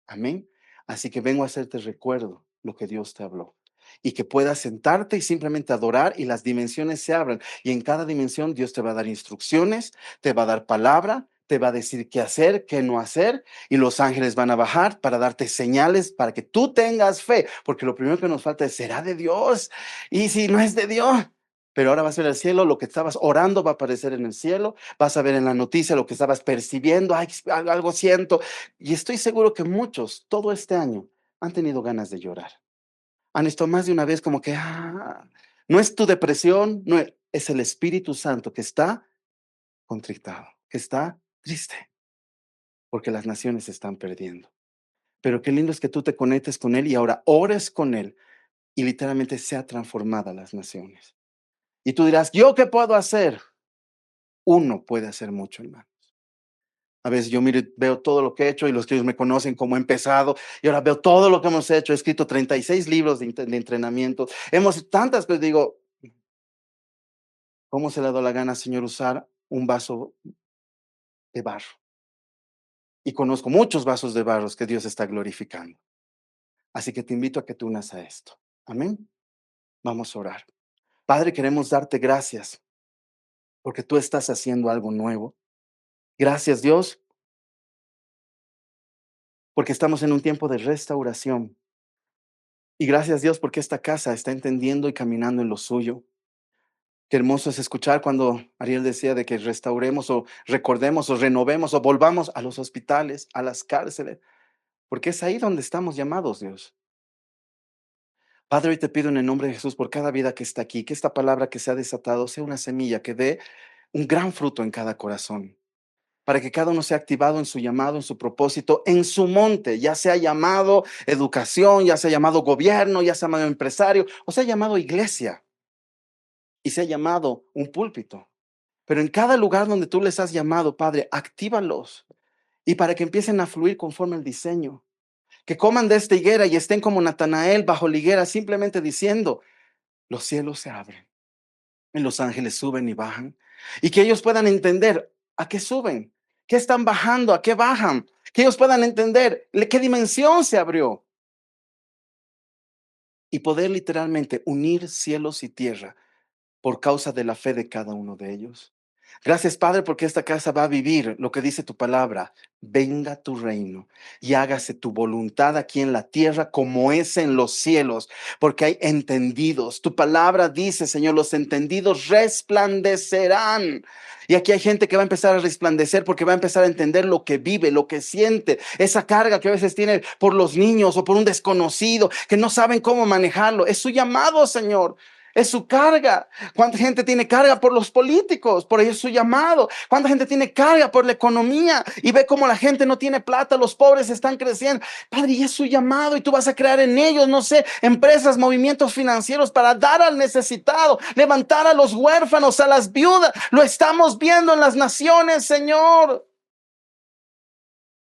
Amén. Así que vengo a hacerte recuerdo lo que Dios te habló. Y que puedas sentarte y simplemente adorar y las dimensiones se abran. Y en cada dimensión Dios te va a dar instrucciones, te va a dar palabra, te va a decir qué hacer, qué no hacer. Y los ángeles van a bajar para darte señales para que tú tengas fe. Porque lo primero que nos falta es, ¿será de Dios? Y si no es de Dios. Pero ahora vas a ver el cielo, lo que estabas orando va a aparecer en el cielo, vas a ver en la noticia lo que estabas percibiendo, ay, algo siento, y estoy seguro que muchos, todo este año, han tenido ganas de llorar. Han estado más de una vez como que, no es tu depresión, no es el Espíritu Santo que está contrictado, que está triste, porque las naciones se están perdiendo. Pero qué lindo es que tú te conectes con Él y ahora ores con Él y literalmente sea transformada las naciones. Y tú dirás, ¿yo qué puedo hacer? Uno puede hacer mucho, hermano. A veces yo veo todo lo que he hecho y los que ellos me conocen como he empezado y ahora veo todo lo que hemos hecho. He escrito 36 libros de entrenamiento. Hemos hecho tantas cosas. Digo, ¿cómo se le ha dado la gana, Señor, usar un vaso de barro? Y conozco muchos vasos de barro que Dios está glorificando. Así que te invito a que te unas a esto. Amén. Vamos a orar. Padre, queremos darte gracias porque tú estás haciendo algo nuevo. Gracias, Dios, porque estamos en un tiempo de restauración. Y gracias, Dios, porque esta casa está entendiendo y caminando en lo suyo. Qué hermoso es escuchar cuando Ariel decía de que restauremos o recordemos o renovemos o volvamos a los hospitales, a las cárceles, porque es ahí donde estamos llamados, Dios. Padre, hoy te pido en el nombre de Jesús por cada vida que está aquí, que esta palabra que se ha desatado sea una semilla que dé un gran fruto en cada corazón, para que cada uno sea activado en su llamado, en su propósito, en su monte, ya sea llamado educación, ya sea llamado gobierno, ya sea llamado empresario, o sea llamado iglesia y sea llamado un púlpito. Pero en cada lugar donde tú les has llamado, Padre, actívalos. Y para que empiecen a fluir conforme el diseño. Que coman de esta higuera y estén como Natanael bajo la higuera, simplemente diciendo, los cielos se abren. Y los ángeles suben y bajan. Y que ellos puedan entender a qué suben, qué están bajando, a qué bajan. Que ellos puedan entender qué dimensión se abrió. Y poder literalmente unir cielos y tierra por causa de la fe de cada uno de ellos. Gracias, Padre, porque esta casa va a vivir lo que dice tu palabra. Venga tu reino y hágase tu voluntad aquí en la tierra como es en los cielos, porque hay entendidos. Tu palabra dice, Señor, los entendidos resplandecerán. Y aquí hay gente que va a empezar a resplandecer porque va a empezar a entender lo que vive, lo que siente, esa carga que a veces tiene por los niños o por un desconocido que no saben cómo manejarlo. Es su llamado, Señor. Es su carga. ¿Cuánta gente tiene carga por los políticos? Por ello es su llamado. ¿Cuánta gente tiene carga por la economía? Y ve cómo la gente no tiene plata, los pobres están creciendo. Padre, y es su llamado y tú vas a crear en ellos, no sé, empresas, movimientos financieros para dar al necesitado, levantar a los huérfanos, a las viudas. Lo estamos viendo en las naciones, Señor.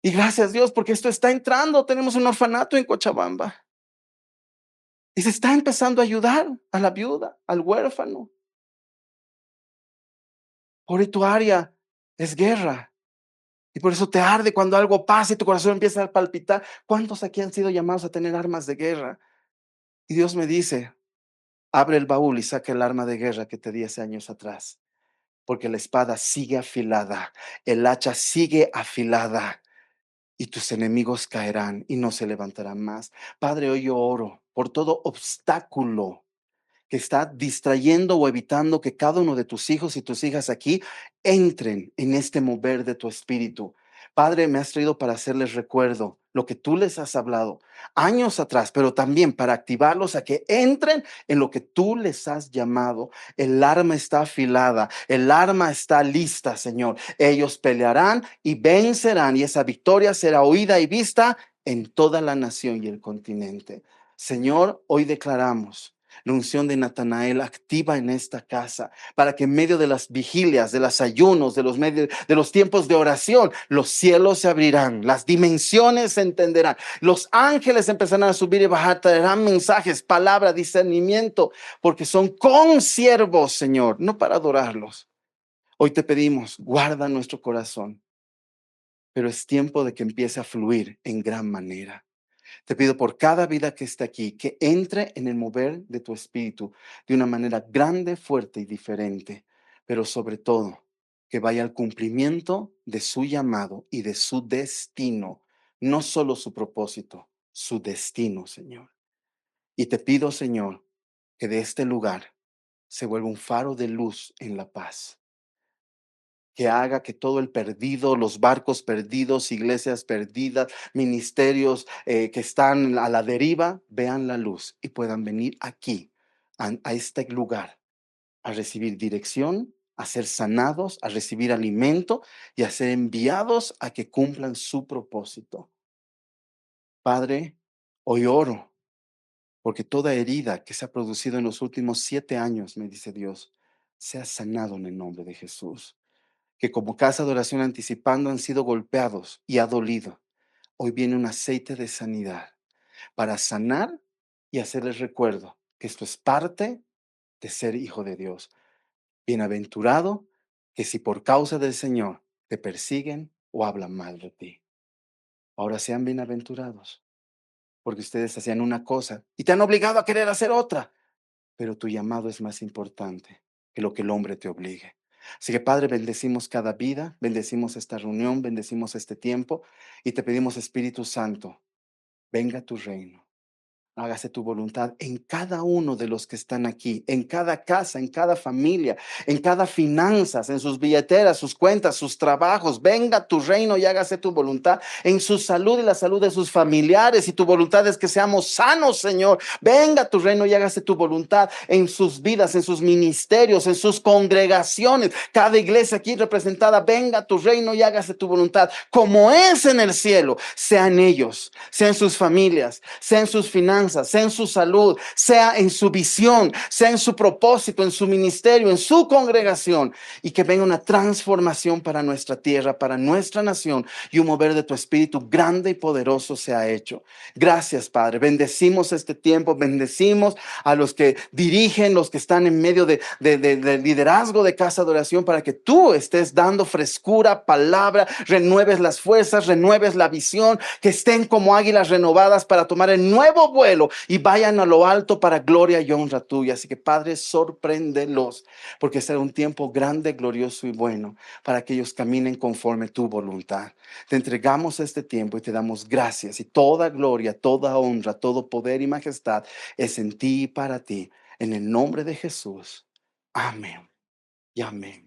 Y gracias Dios porque esto está entrando. Tenemos un orfanato en Cochabamba. Y se está empezando a ayudar a la viuda, al huérfano. Por tu área es guerra. Y por eso te arde cuando algo pasa y tu corazón empieza a palpitar. ¿Cuántos aquí han sido llamados a tener armas de guerra? Y Dios me dice, abre el baúl y saca el arma de guerra que te di hace años atrás. Porque la espada sigue afilada, el hacha sigue afilada y tus enemigos caerán y no se levantarán más. Padre, hoy yo oro por todo obstáculo que está distrayendo o evitando que cada uno de tus hijos y tus hijas aquí entren en este mover de tu espíritu. Padre, me has traído para hacerles recuerdo lo que tú les has hablado años atrás, pero también para activarlos a que entren en lo que tú les has llamado. El arma está afilada, el arma está lista, Señor. Ellos pelearán y vencerán y esa victoria será oída y vista en toda la nación y el continente. Señor, hoy declaramos la unción de Natanael activa en esta casa para que en medio de las vigilias, de los ayunos, de los tiempos de oración, los cielos se abrirán, las dimensiones se entenderán, los ángeles empezarán a subir y bajar, traerán mensajes, palabra, discernimiento, porque son consiervos, Señor, no para adorarlos, Hoy te pedimos, guarda nuestro corazón, pero es tiempo de que empiece a fluir en gran manera. Te pido por cada vida que esté aquí, que entre en el mover de tu espíritu de una manera grande, fuerte y diferente, pero sobre todo que vaya al cumplimiento de su llamado y de su destino, no solo su propósito, su destino, Señor. Y te pido, Señor, que de este lugar se vuelva un faro de luz en la paz, que haga que todo el perdido, los barcos perdidos, iglesias perdidas, ministerios que están a la deriva, vean la luz y puedan venir aquí, a este lugar, a recibir dirección, a ser sanados, a recibir alimento y a ser enviados a que cumplan su propósito. Padre, hoy oro porque toda herida que se ha producido en los últimos 7 años, me dice Dios, sea sanado en el nombre de Jesús. Que como casa de oración anticipando han sido golpeados y ha dolido. Hoy viene un aceite de sanidad para sanar y hacerles recuerdo que esto es parte de ser hijo de Dios. Bienaventurado que si por causa del Señor te persiguen o hablan mal de ti. Ahora sean bienaventurados, porque ustedes hacían una cosa y te han obligado a querer hacer otra, pero tu llamado es más importante que lo que el hombre te obligue. Así que Padre, bendecimos cada vida, bendecimos esta reunión, bendecimos este tiempo y te pedimos, Espíritu Santo, venga a tu reino. Hágase tu voluntad en cada uno de los que están aquí, en cada casa, en cada familia, en cada finanzas, en sus billeteras, sus cuentas, sus trabajos. Venga tu reino y hágase tu voluntad en su salud y la salud de sus familiares. Y tu voluntad es que seamos sanos, Señor. Venga tu reino y hágase tu voluntad en sus vidas, en sus ministerios, en sus congregaciones. Cada iglesia aquí representada, venga tu reino y hágase tu voluntad, como es en el cielo, sea en ellos, sea en sus familias, sea en sus finanzas, sea en su salud, sea en su visión, sea en su propósito, en su ministerio, en su congregación, y que venga una transformación para nuestra tierra, para nuestra nación, y un mover de tu espíritu grande y poderoso sea hecho. Gracias, Padre. Bendecimos este tiempo, bendecimos a los que dirigen, los que están en medio de liderazgo de casa de oración, para que tú estés dando frescura, palabra, renueves las fuerzas, renueves la visión, que estén como águilas renovadas para tomar el nuevo vuelo y vayan a lo alto para gloria y honra tuya. Así que, Padre, sorpréndelos, porque será un tiempo grande, glorioso y bueno para que ellos caminen conforme tu voluntad. Te entregamos este tiempo y te damos gracias, y toda gloria, toda honra, todo poder y majestad es en ti y para ti. En el nombre de Jesús. Amén y amén.